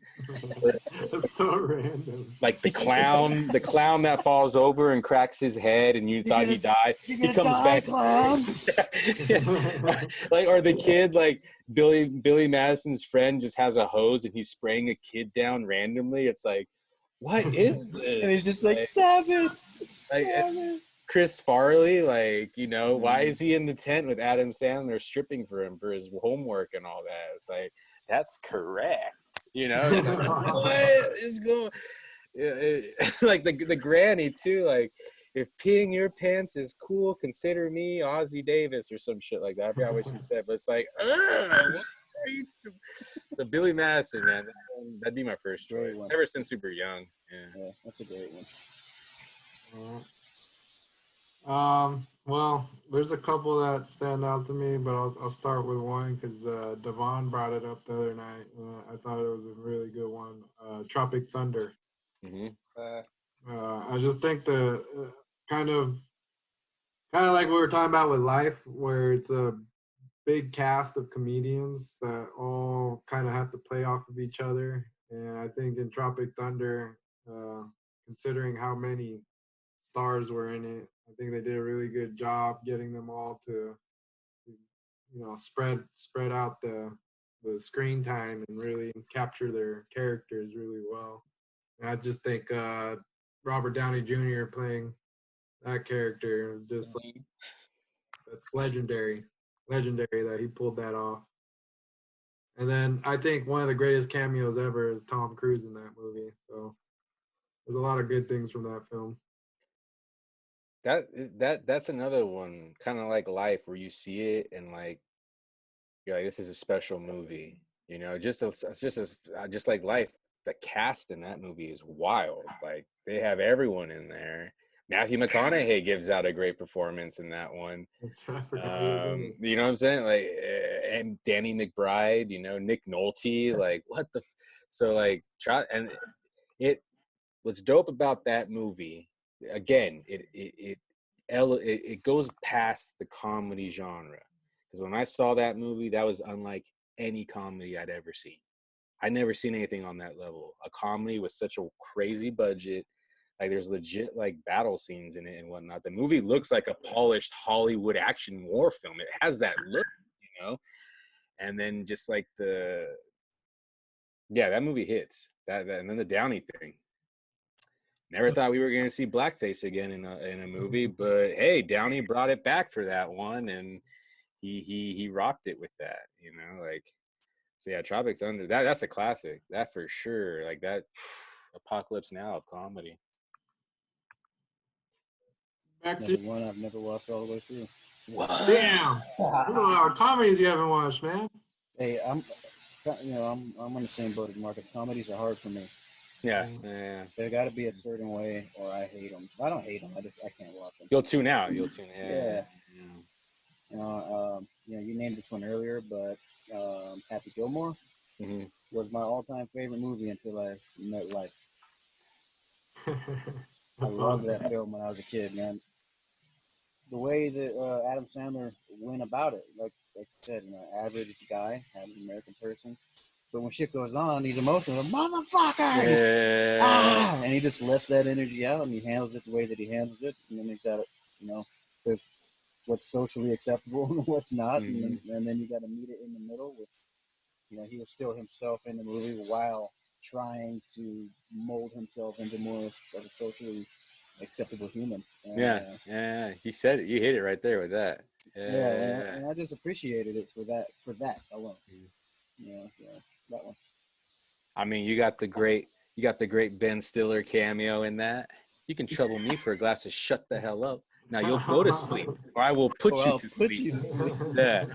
That's so random. Like the clown that falls over and cracks his head, and you thought he died. He comes back, clown. Like, or the kid, like Billy Madison's friend just has a hose and he's spraying a kid down randomly. It's like, what is this? And he's just like, stop it. Like, Stop it. Chris Farley, like, you know, why is he in the tent with Adam Sandler stripping for him for his homework and all that? It's like, that's correct. You know, it's like, what is going? Like the granny too. Like, if peeing your pants is cool, consider me Ozzie Davis or some shit like that. I forgot what she said, but it's like, what are you? So Billy Madison, man, that'd be my first choice. Ever since we were young. Yeah, that's a great one. Well, there's a couple that stand out to me, but I'll start with one because Devon brought it up the other night. I thought it was a really good one. Tropic Thunder. Mm-hmm. I just think the kind of like we were talking about with Life, where it's a big cast of comedians that all kind of have to play off of each other. And I think in Tropic Thunder, considering how many stars were in it, I think they did a really good job getting them all to, you know, spread out the screen time and really capture their characters really well. And I just think Robert Downey Jr. playing that character, just like, that's legendary that he pulled that off. And then I think one of the greatest cameos ever is Tom Cruise in that movie. So there's a lot of good things from that film. That's another one, kind of like Life, where you see it and like you're like, this is a special movie, you know. Just like Life, the cast in that movie is wild. Like, they have everyone in there. Matthew McConaughey gives out a great performance in that one. That's right. I forgot he was in it. You know what I'm saying? Like, and Danny McBride, you know, Nick Nolte, like, what the so like try and what's dope about that movie, again, it goes past the comedy genre, because when I saw that movie, that was unlike any comedy I'd ever seen. I'd never seen anything on that level. A comedy with such a crazy budget, like there's legit like battle scenes in it and whatnot. The movie looks like a polished Hollywood action war film. It has that look, you know. And then just like that movie hits. That and then the Downey thing. Never thought we were going to see blackface again in a movie, but hey, Downey brought it back for that one, and he rocked it with that, you know, like. So yeah, Tropic Thunder, that's a classic, that for sure. Like that, Apocalypse Now of comedy. Back Another to one I've never watched all the way through. What? damn. What are comedies you haven't watched, man? Hey, I'm on the same boat as Marcus. Comedies are hard for me. Yeah. There got to be a certain way, or I hate them. I don't hate them. I can't watch them. You'll tune out. Yeah. You named this one earlier, but Happy Gilmore was my all-time favorite movie until I met Life. I loved that film when I was a kid, man. The way that Adam Sandler went about it, like I said, you know, average guy, average American person. But when shit goes on, he's emotional. Motherfuckers! Ah! And he just lets that energy out, and he handles it the way that he handles it. And then he's got it, you know, there's what's socially acceptable and what's not. And then you got to meet it in the middle with, you know, he was still himself in the movie while trying to mold himself into more of a socially acceptable human. Yeah. You said it. You hit it right there with that. Yeah. And I just appreciated it for that alone. Yeah, that one. I mean, you got the great Ben Stiller cameo in that. You can trouble me for a glass of shut the hell up. Now you'll go to sleep, or I will put you to sleep. Yeah.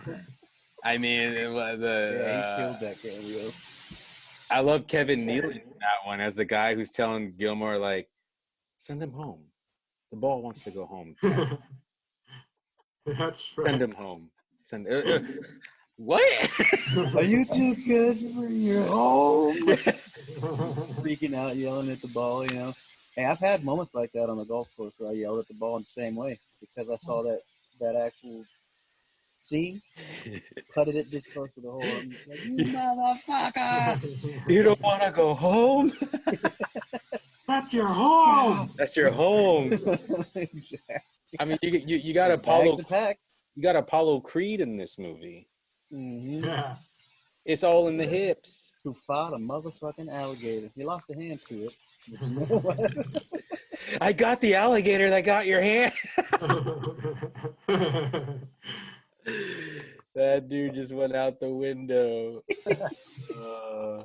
I mean, he killed that cameo. I love Kevin Nealon in that one as the guy who's telling Gilmore, like, send him home. The ball wants to go home. That's right. Send him home. What? Are you too good for your home? Freaking out, yelling at the ball, you know. Hey, I've had moments like that on the golf course where I yelled at the ball in the same way because I saw that actual scene, cutted it this close to the hole. I'm just like, you motherfucker! You don't want to go home? That's your home. That's your home. Exactly. I mean, you got Bags Apollo. are packed. You got Apollo Creed in this movie. Mm-hmm. Yeah. It's all in the hips. Who fought a motherfucking alligator? He lost a hand to it. But you know what? I got the alligator that got your hand. That dude just went out the window. I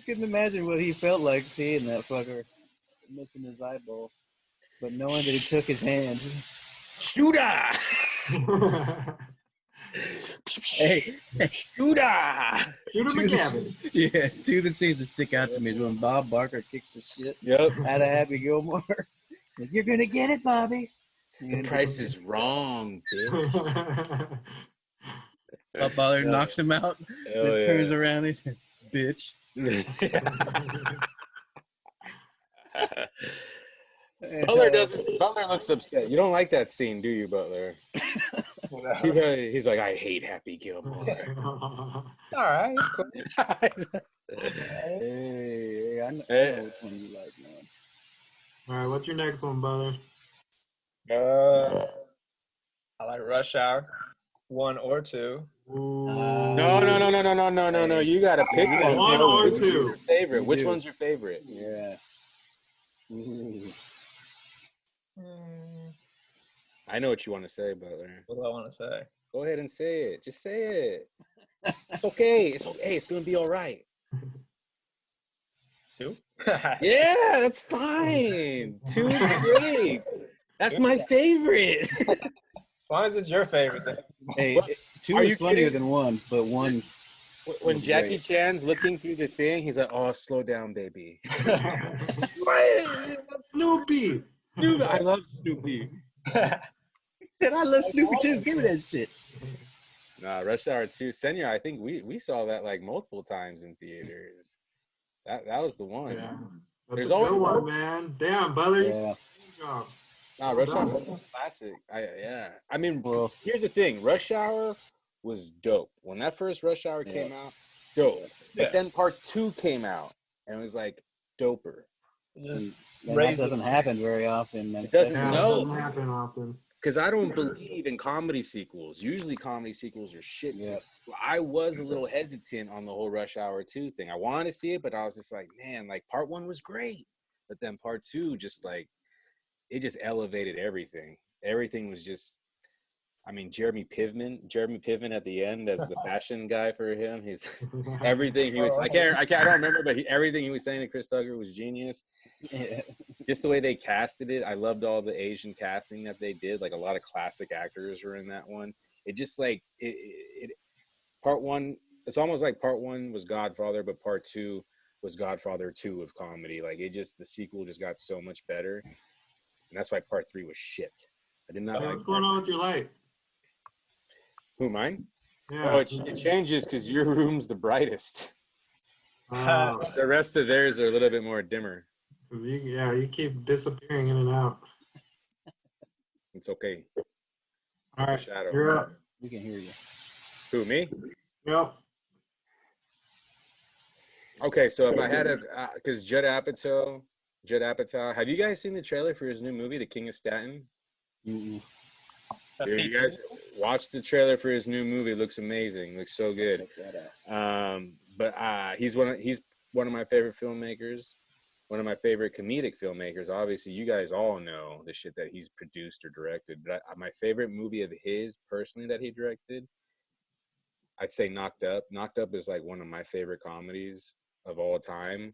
couldn't imagine what he felt like seeing that fucker missing his eyeball, but knowing that he took his hand. Shooter! Hey, Shooter! Shooter McGavin. Yeah, two of the scenes that stick out to me is when Bob Barker kicks the shit Yep. out of Happy Gilmore. Like, you're gonna get it, Bobby. The price is wrong, bitch. Bob Barker Yeah. knocks him out, Hell then yeah. turns around and says, "Bitch." Butler looks upset. You don't like that scene, do you, Butler? He's like, I hate Happy Gilmore. All right, it's cool. Hey, I know which one you like, man. All right, what's your next one, brother? I like Rush Hour 1 or 2. Ooh. No. You gotta pick You gotta one. pick one or Which two. one's your favorite? You Which do. one's your favorite? Yeah. Ooh. I know what you want to say, Butler. What do I want to say? Go ahead and say it. Just say it. It's okay. It's okay. It's gonna be all right. 2? Yeah, that's fine. 2 is great. That's my favorite. As long as it's your favorite, then. Hey, What? 2 Are you is funnier kidding? than 1, but 1. When That's Jackie great. Chan's looking through the thing, he's like, "Oh, slow down, baby." Snoopy. Dude, I love Snoopy. And I love Snoopy too. Give me that shit. Nah, Rush Hour 2, Senior. I think we saw that like multiple times in theaters. That was the one. Yeah. That's There's a good always one, man. Damn, brother. Yeah. Nah, Rush Hour Well was a classic. I mean, Well, here's the thing. Rush Hour was dope. When that first Rush Hour Yeah. came out, dope. Yeah. But then part 2 came out and it was like doper. Just and that raise it. doesn't happen very often. It doesn't, Yeah, no. it doesn't happen often. Because I don't believe in comedy sequels. Usually comedy sequels are shit. Yeah. I was a little hesitant on the whole Rush Hour 2 thing. I wanted to see it, but I was just like, man, like part 1 was great. But then part 2 just like, it just elevated everything. Everything was just, I mean, Jeremy Piven at the end as the fashion guy for him. He's everything he was, I don't remember, but everything he was saying to Chris Tucker was genius. Yeah. Just the way they casted it. I loved all the Asian casting that they did. Like a lot of classic actors were in that one. It just like it part 1, it's almost like part 1 was Godfather, but part 2 was Godfather 2 of comedy. Like it just, the sequel just got so much better. And that's why part 3 was shit. I did not Hey, like what's going on with your light? Who, mine? Yeah. Oh, it changes because your room's the brightest. Uh, The rest of theirs are a little bit more dimmer. you keep disappearing in and out. It's okay. All right, Shadow. you're up. We can hear you. Who, me? Yep. Okay, so if I had because Judd Apatow, have you guys seen the trailer for his new movie, The King of Staten? Mm-mm. Dude, you guys watch the trailer for his new movie. It looks amazing. Looks so good. Check that out. But he's one of my favorite filmmakers, one of my favorite comedic filmmakers. Obviously, you guys all know the shit that he's produced or directed. But my favorite movie of his personally that he directed, I'd say Knocked Up. Knocked Up is like one of my favorite comedies of all time.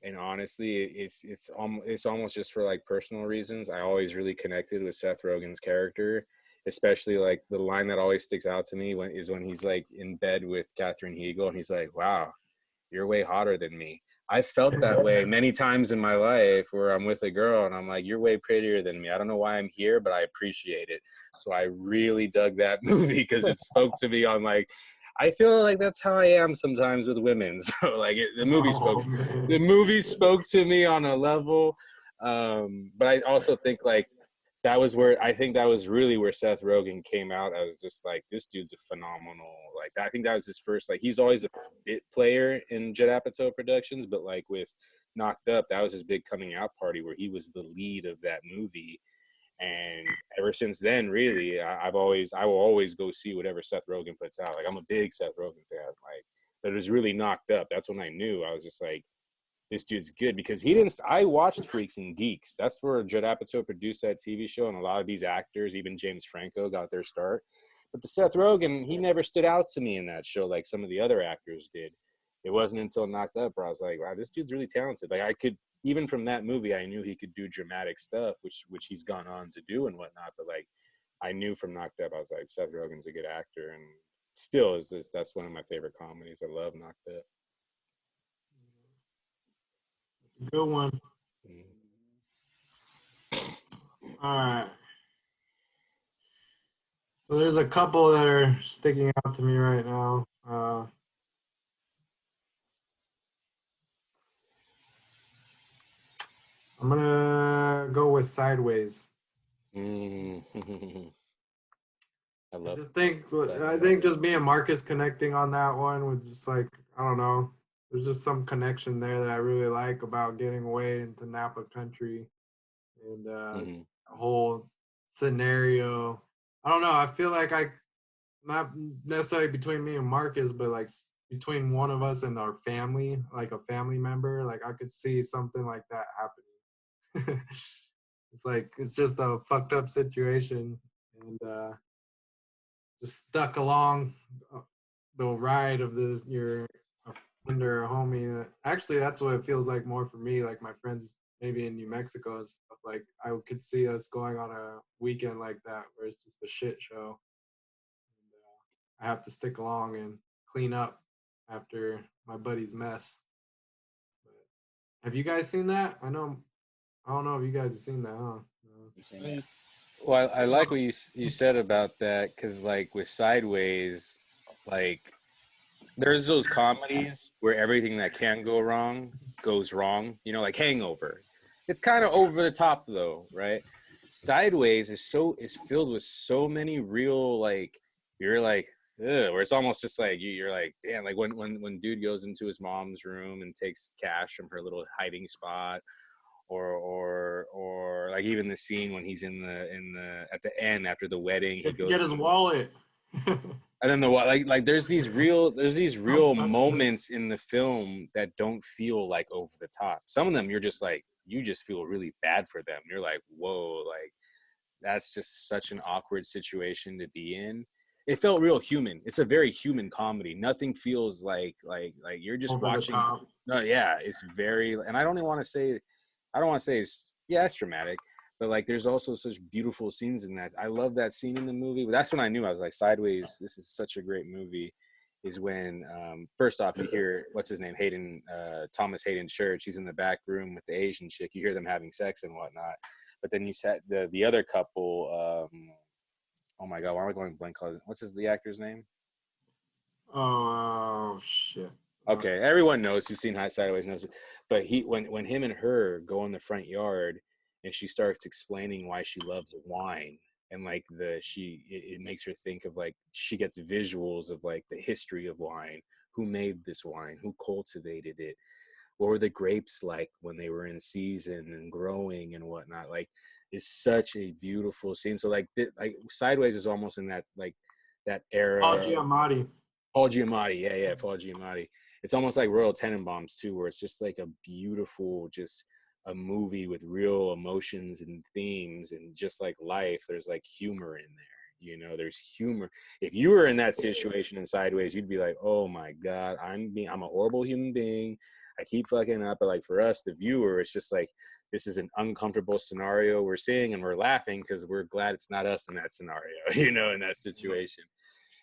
And honestly, it's almost just for like personal reasons. I always really connected with Seth Rogen's character, especially like the line that always sticks out to me is when he's like in bed with Katherine Heigl and he's like, "Wow, you're way hotter than me." I felt that way many times in my life where I'm with a girl and I'm like, "You're way prettier than me. I don't know why I'm here, but I appreciate it." So I really dug that movie because it spoke to me on like, I feel like that's how I am sometimes with women. So like the movie spoke to me on a level. But I also think like that was where I think that was really where Seth Rogen came out. I was just like, this dude's a phenomenal. Like I think that was his first. Like he's always a bit player in Judd Apatow Productions, but like with Knocked Up, that was his big coming out party where he was the lead of that movie. And ever since then, really, I will always go see whatever Seth Rogen puts out. Like I'm a big Seth Rogen fan. Like, but it was really Knocked Up. That's when I knew. I was just like, this dude's good because he didn't. I watched Freaks and Geeks. That's where Judd Apatow produced that TV show, and a lot of these actors, even James Franco, got their start. But the Seth Rogen, he never stood out to me in that show like some of the other actors did. It wasn't until Knocked Up where I was like, wow, this dude's really talented. Like I could, even from that movie, I knew he could do dramatic stuff, which he's gone on to do and whatnot. But like, I knew from Knocked Up, I was like, Seth Rogen's a good actor, and still is this. That's one of my favorite comedies. I love Knocked Up. Good one. All right. So there's a couple that are sticking out to me right now. I'm gonna go with Sideways. I think just me and Marcus connecting on that one was just like, I don't know. There's just some connection there that I really like about getting away into Napa country and the whole scenario. I don't know. I feel like not necessarily between me and Marcus, but like between one of us and our family, like a family member, like I could see something like that happening. It's just a fucked up situation and just stuck along the ride of your friend or a homie. Actually, that's what it feels like more for me. Like my friends, maybe in New Mexico and stuff. Like I could see us going on a weekend like that, where it's just a shit show. And, I have to stick along and clean up after my buddy's mess. But have you guys seen that? I don't know if you guys have seen that, huh? No. Well, I like what you said about that because, like, with Sideways, like, there's those comedies where everything that can go wrong goes wrong. You know, like Hangover. It's kind of over the top, though, right? Sideways is filled with so many real, like, you're like, ugh, where it's almost just like you're like, damn, like when dude goes into his mom's room and takes cash from her little hiding spot. Or like even the scene when he's in the at the end after the wedding, he goes get his wallet. And then like there's these real moments in the film that don't feel like over the top. Some of them you're just like, you just feel really bad for them. You're like, whoa, like that's just such an awkward situation to be in. It felt real human. It's a very human comedy. Nothing feels like you're just over watching. No, yeah, it's very, and I don't want to say it's, yeah, it's dramatic, but like there's also such beautiful scenes in that. I love that scene in the movie. But that's when I knew, I was like, Sideways, this is such a great movie, is when first off you hear, what's his name, Thomas Hayden Church, he's in the back room with the Asian chick. You hear them having sex and whatnot. But then you said the other couple, oh my God, why am I going blank? What's the actor's name? Oh shit. Okay, everyone knows who's seen Sideways knows it. But when him and her go in the front yard and she starts explaining why she loves wine, and like it makes her think of, like, she gets visuals of like the history of wine, who made this wine, who cultivated it, what were the grapes like when they were in season and growing and whatnot. Like, it's such a beautiful scene. So like Sideways is almost in that, like, that era. Paul Giamatti, yeah, Paul Giamatti. It's almost like Royal Tenenbaums too, where it's just like a beautiful, just a movie with real emotions and themes, and just like life, there's like humor in there. You know, there's humor. If you were in that situation in Sideways, you'd be like, oh my God, I'm a horrible human being. I keep fucking up. But like for us, the viewer, it's just like, this is an uncomfortable scenario we're seeing, and we're laughing because we're glad it's not us in that scenario, you know, in that situation.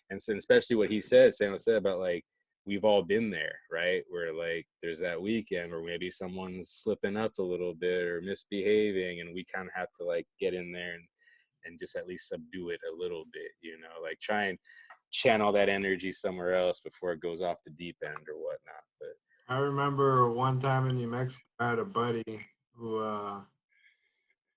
And so, especially what Sam said about, like, we've all been there, right? Where like there's that weekend where maybe someone's slipping up a little bit or misbehaving, and we kind of have to like get in there and just at least subdue it a little bit, you know, like try and channel that energy somewhere else before it goes off the deep end or whatnot. But I remember one time in New Mexico, I had a buddy who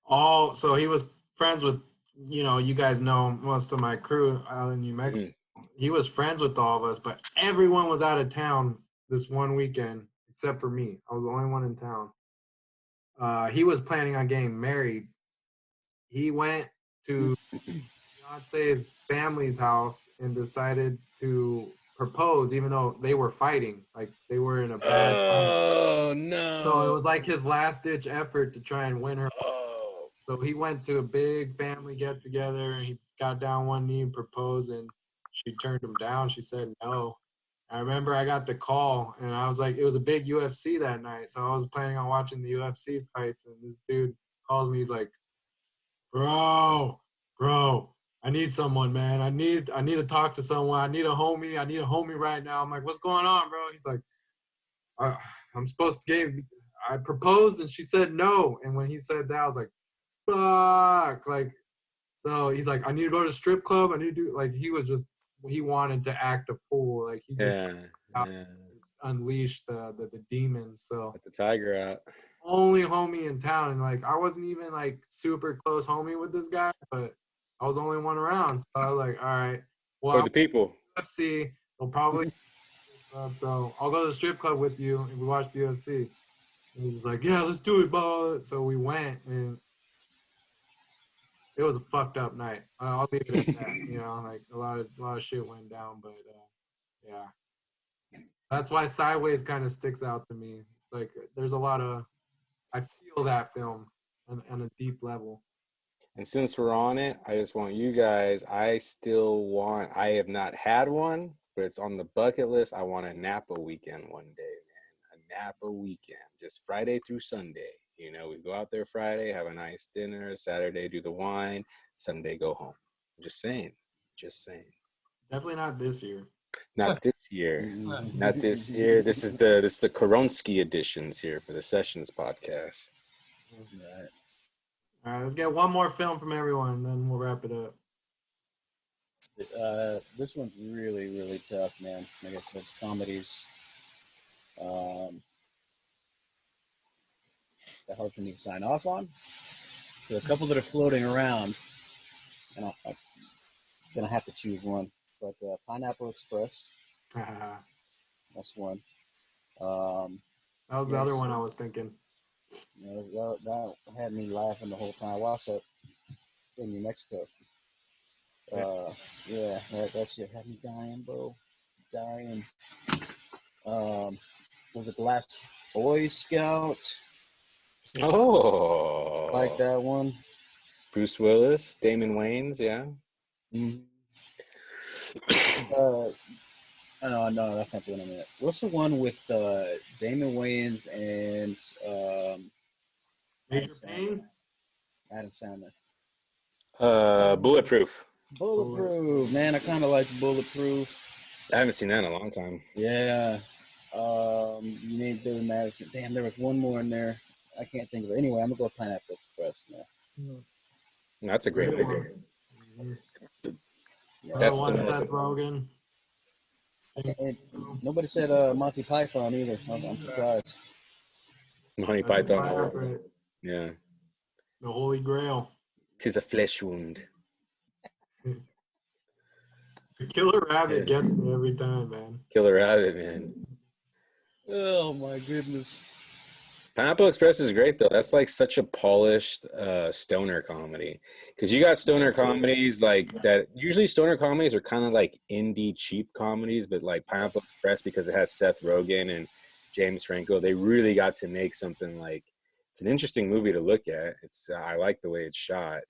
So he was friends with, you guys know most of my crew out in New Mexico. He was friends with all of us, but everyone was out of town this one weekend except for me. I was the only one in town. He was planning on getting married. He went to Beyonce's family's house and decided to propose, even though they were fighting. Like they were in a bad fight. Oh no! So it was like his last ditch effort to try and win her. Oh. So he went to a big family get together and he got down one knee and proposed, and she turned him down. She said no. I remember I got the call and I was like, it was a big UFC that night. So I was planning on watching the UFC fights, and this dude calls me. He's like, bro, I need someone, man. I need to talk to someone. I need a homie right now. I'm like, what's going on, bro? He's like, I'm supposed to get, I proposed and she said no. And when he said that, I was like, fuck. Like, so he's like, I need to go to the strip club. I need to do, like, he wanted to act a fool. Like, he just unleashed the demons. So Let the tiger out. only homie in town, and like I wasn't even like super close homie with this guy, but I was the only one around. So I was like, all right, well, For the people. UFC, they'll probably so I'll go to the strip club with you and we watch the UFC. And he's like, yeah, let's do it, bud. So we went, and it was a fucked up night. I'll leave it at that. Like a lot of shit went down, but yeah, that's why Sideways kind of sticks out to me. It's like there's a lot of, I feel that film on a deep level. And since we're on it, I just want you guys, I have not had one, but it's on the bucket list. I want a Napa weekend one day, man. A Napa weekend, just Friday through Sunday. We go out there Friday, have a nice dinner, Saturday do the wine, Sunday go home. Just saying. Definitely not this year. Not this year. Not this year. This is the Koronsky editions here for the Sessions podcast. All right, let's get one more film from everyone, then we'll wrap it up. This one's really, really tough, man. Like I said, it's comedies. That hard for me to sign off on. So a couple that are floating around, and I'm gonna have to choose one. But Pineapple Express, that's one. That was the other one I was thinking. That had me laughing the whole time. I watched that in New Mexico. That shit had me dying, bro. Dying. Was it The Last Boy Scout? Oh, Like that one. Bruce Willis, Damon Wayans, yeah. Mm-hmm. No, that's not the one I meant. What's the one with Damon Wayans and Major Payne? Adam Sandler. Bulletproof. Bulletproof, man. I kind of like Bulletproof. I haven't seen that in a long time. Yeah. You named Billy Madison. Damn, there was one more in there. I can't think of it. Anyway, I'm gonna go Pineapple Express, man. That's a great movie. That's one with Seth Rogen. And nobody said Monty Python either. I'm surprised. Monty Python. That's right. Yeah. The Holy Grail. 'Tis a flesh wound. The Killer Rabbit gets me every time, man. Killer Rabbit, man. Oh my goodness. Pineapple Express is great though. That's like such a polished stoner comedy. Because you got stoner comedies like that. Usually stoner comedies are kind of like indie cheap comedies, but like Pineapple Express, because it has Seth Rogen and James Franco, they really got to make something like, it's an interesting movie to look at. I like the way it's shot.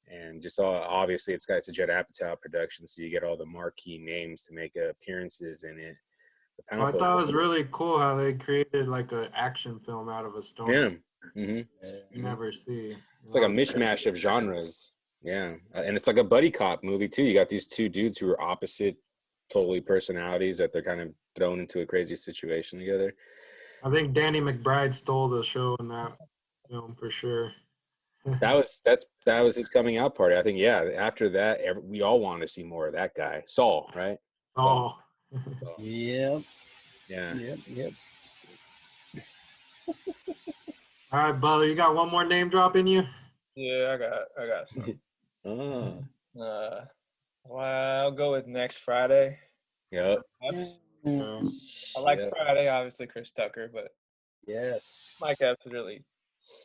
And just obviously it's a Judd Apatow production, so you get all the marquee names to make appearances in it. Well, I thought it was really cool how they created like an action film out of a stoner. Yeah. Mm-hmm. You never see. It's like a mishmash of genres. Yeah. And it's like a buddy cop movie too. You got these two dudes who are opposite totally personalities that they're kind of thrown into a crazy situation together. I think Danny McBride stole the show in that film for sure. That was his coming out party. I think, yeah, after that, we all wanted to see more of that guy. Saul, right? Saul. Yep. Yeah. Yep. All right, Butler, you got one more name drop in you? Yeah, I got some. Oh, Well, I'll go with Next Friday. yep. Epps. Mm, I like Yep. Friday, obviously Chris Tucker, but yes. Mike Epps is really.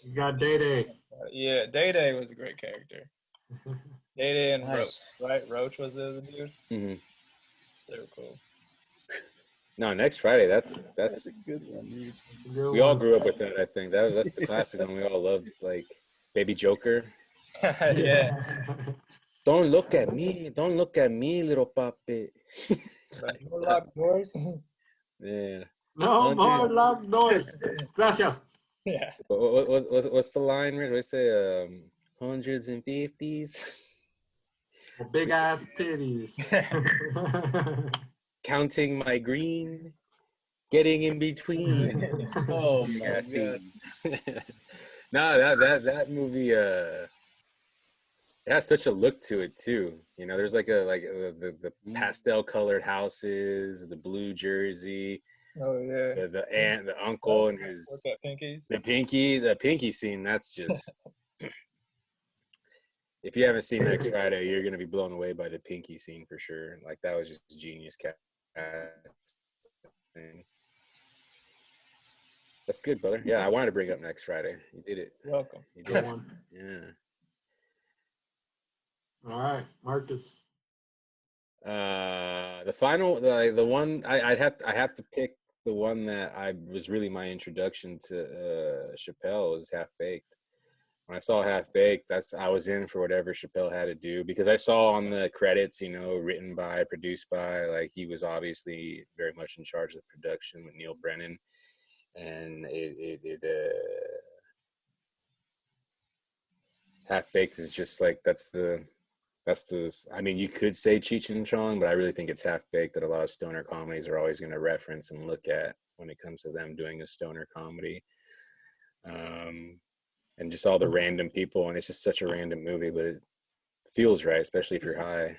You got Day Day. Yeah, Day Day was a great character. Day Day and Roach, Nice. right? Roach was the dude. hmm They were cool. No, next Friday. That's That's a good one, dude. Good we all one. grew up with that. I think that's the classic one we all loved. Like Baby Joker. Yeah. Don't look at me. Don't look at me, little puppet. Like, no locked doors. Yeah. No more locked doors. Gracias. Yeah. What's the line, Rich? What say? Hundreds and fifties. Big ass titties. Counting my green. Getting in between. Oh Big my ass god. No, that movie it has such a look to it too. You know, there's like the pastel colored houses, the blue jersey, Oh yeah. the aunt, the uncle, and What's his that, Pinky? the pinky scene. That's just if you haven't seen Next Friday, you're gonna be blown away by the pinky scene for sure. Like that was just genius casting. That's good, brother. Yeah, I wanted to bring up Next Friday. You did it. Welcome. You Good did it. one. Yeah. All right, Marcus. The final, the one I have to pick the one that I was really my introduction to Chappelle was Half Baked. When I saw Half Baked, I was in for whatever Chappelle had to do because I saw on the credits, you know, written by, produced by, like he was obviously very much in charge of the production with Neil Brennan, and Half Baked is just like that's the I mean, you could say Cheech and Chong, but I really think it's Half Baked that a lot of stoner comedies are always going to reference and look at when it comes to them doing a stoner comedy. And just all the random people, and it's just such a random movie, but it feels right, especially if you're high.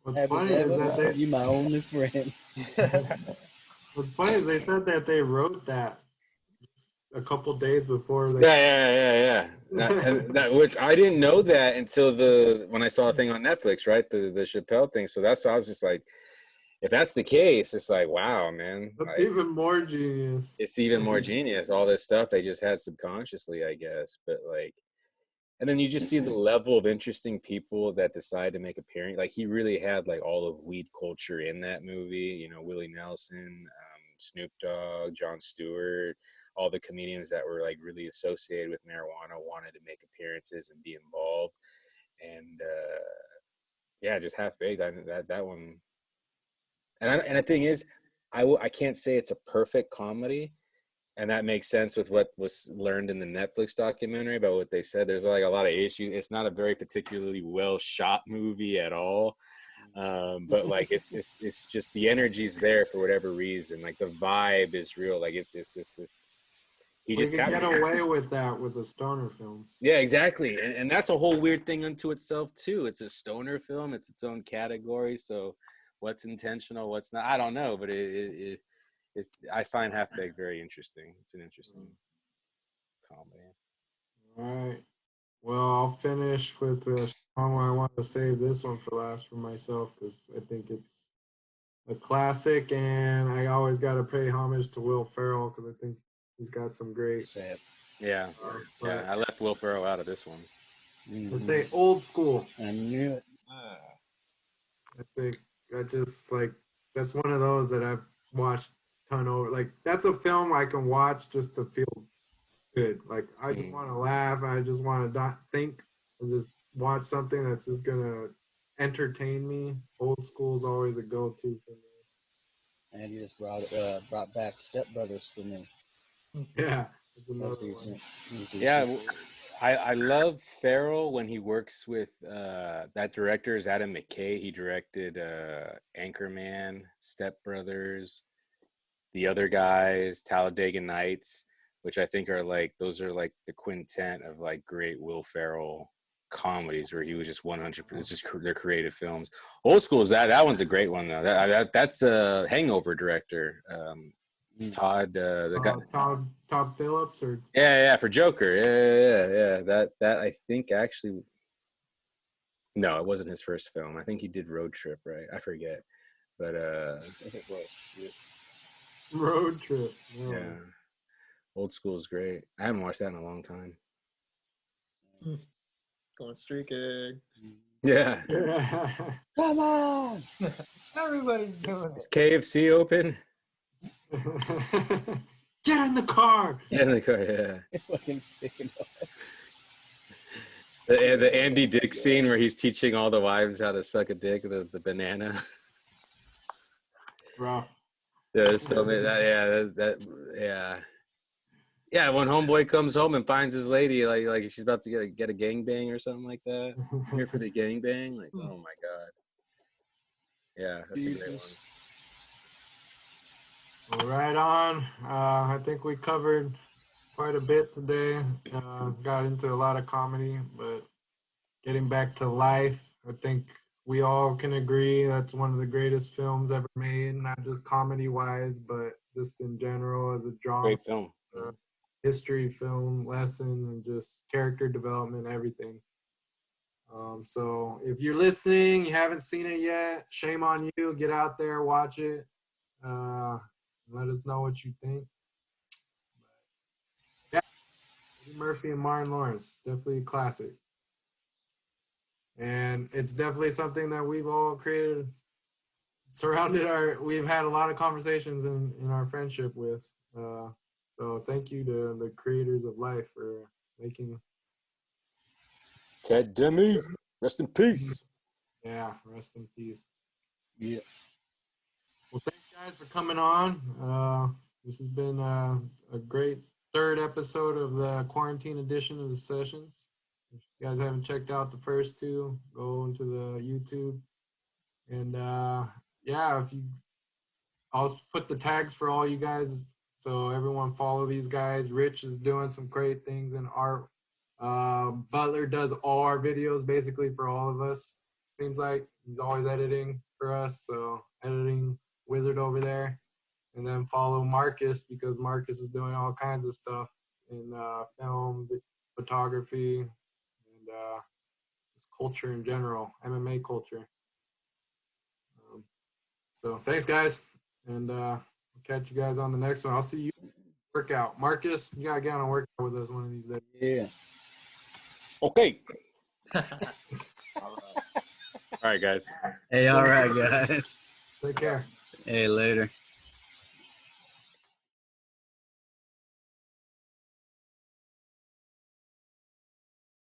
What's Have funny is that you my only friend. what's funny is they said that they wrote that a couple days before they. Yeah. Which I didn't know that until when I saw a thing on Netflix, right? The Chappelle thing. So that's I was just like, if that's the case, it's like, wow, man. That's Like, even more genius. it's even more genius. All this stuff they just had subconsciously, I guess. But like, and then you just see the level of interesting people that decide to make appearance. Like he really had like all of weed culture in that movie. You know, Willie Nelson, Snoop Dogg, Jon Stewart, all the comedians that were like really associated with marijuana wanted to make appearances and be involved. And yeah, just Half Baked. That one. And the thing is, I can't say it's a perfect comedy, and that makes sense with what was learned in the Netflix documentary about what they said. There's like a lot of issues. It's not a very particularly well shot movie at all, but like it's just the energy's there for whatever reason. Like the vibe is real. Like it's he We just can tapped get into. away with that with a stoner film. Yeah, exactly, and that's a whole weird thing unto itself too. It's a stoner film. It's its own category. So what's intentional, what's not, I don't know, but it's I find Half Baked very interesting. It's an interesting comedy. All right. Well, I'll finish with the song. I want to save this one for last for myself because I think it's a classic, and I always got to pay homage to Will Ferrell because I think he's got some great. Sad. Yeah, but I left Will Ferrell out of this one. let's say old school. I knew it. I think that's one of those that I've watched a ton over. Like that's a film I can watch just to feel good. Like I just want to laugh. I just want to not think and just watch something that's just gonna entertain me. Old school is always a go-to for me. And you just brought back Step Brothers for me. Yeah, that's That's another decent. one. Yeah, I love Ferrell when he works with that director is Adam McKay. He directed Anchorman, Step Brothers, The Other Guys, Talladega Nights, which I think are like those are like the quintet of like great Will Ferrell comedies where he was just 100%. It's just their creative films. Old School is that one's a great one though. That's a Hangover director. Todd, the guy. Todd Phillips or Yeah, for Joker. Yeah. That I think actually. No, it wasn't his first film. I think he did Road Trip, right? I forget, but It was shit. Road Trip. yeah, Old School is great. I haven't watched that in a long time. Going streaking. Yeah. Come on! Everybody's doing Is it. KFC open? Get in the car. Yeah, in the car. Yeah. Fucking picking up. The Andy Dick scene where he's teaching all the wives how to suck a dick, the banana. Rough. There's so many. Yeah, when homeboy comes home and finds his lady, like she's about to get a gangbang or something like that. I'm here for the gangbang. Like, oh my god. Yeah, that's a great one. Well, right on. I think we covered quite a bit today. Got into a lot of comedy, but getting back to life, I think we all can agree that's one of the greatest films ever made, not just comedy-wise, but just in general as a drama. Great film. History film, lesson, and just character development, everything. So if you're listening, you haven't seen it yet, shame on you. Get out there, watch it. Let us know what you think. Yeah, Eddie Murphy and Martin Lawrence, definitely a classic. And it's definitely something that we've all created, we've had a lot of conversations in our friendship with. So thank you to the creators of life for making. Ted Demme, rest in peace. Yeah, rest in peace. Yeah. Well, thanks guys for coming on. This has been a great third episode of the quarantine edition of the sessions. If you guys haven't checked out the first two, go into the YouTube. And I'll put the tags for all you guys, so everyone follow these guys. Rich is doing some great things in art. Butler does all our videos basically for all of us. Seems like he's always editing for us, so editing wizard over there. And then follow Marcus, because Marcus is doing all kinds of stuff in film, photography, and just culture in general, MMA culture. So thanks guys, and we'll catch you guys on the next one. I'll see you workout. Marcus, you gotta get on a workout with us one of these days. Yeah. Okay. All right, guys. Hey, all right, guys. Take care. Hey, later.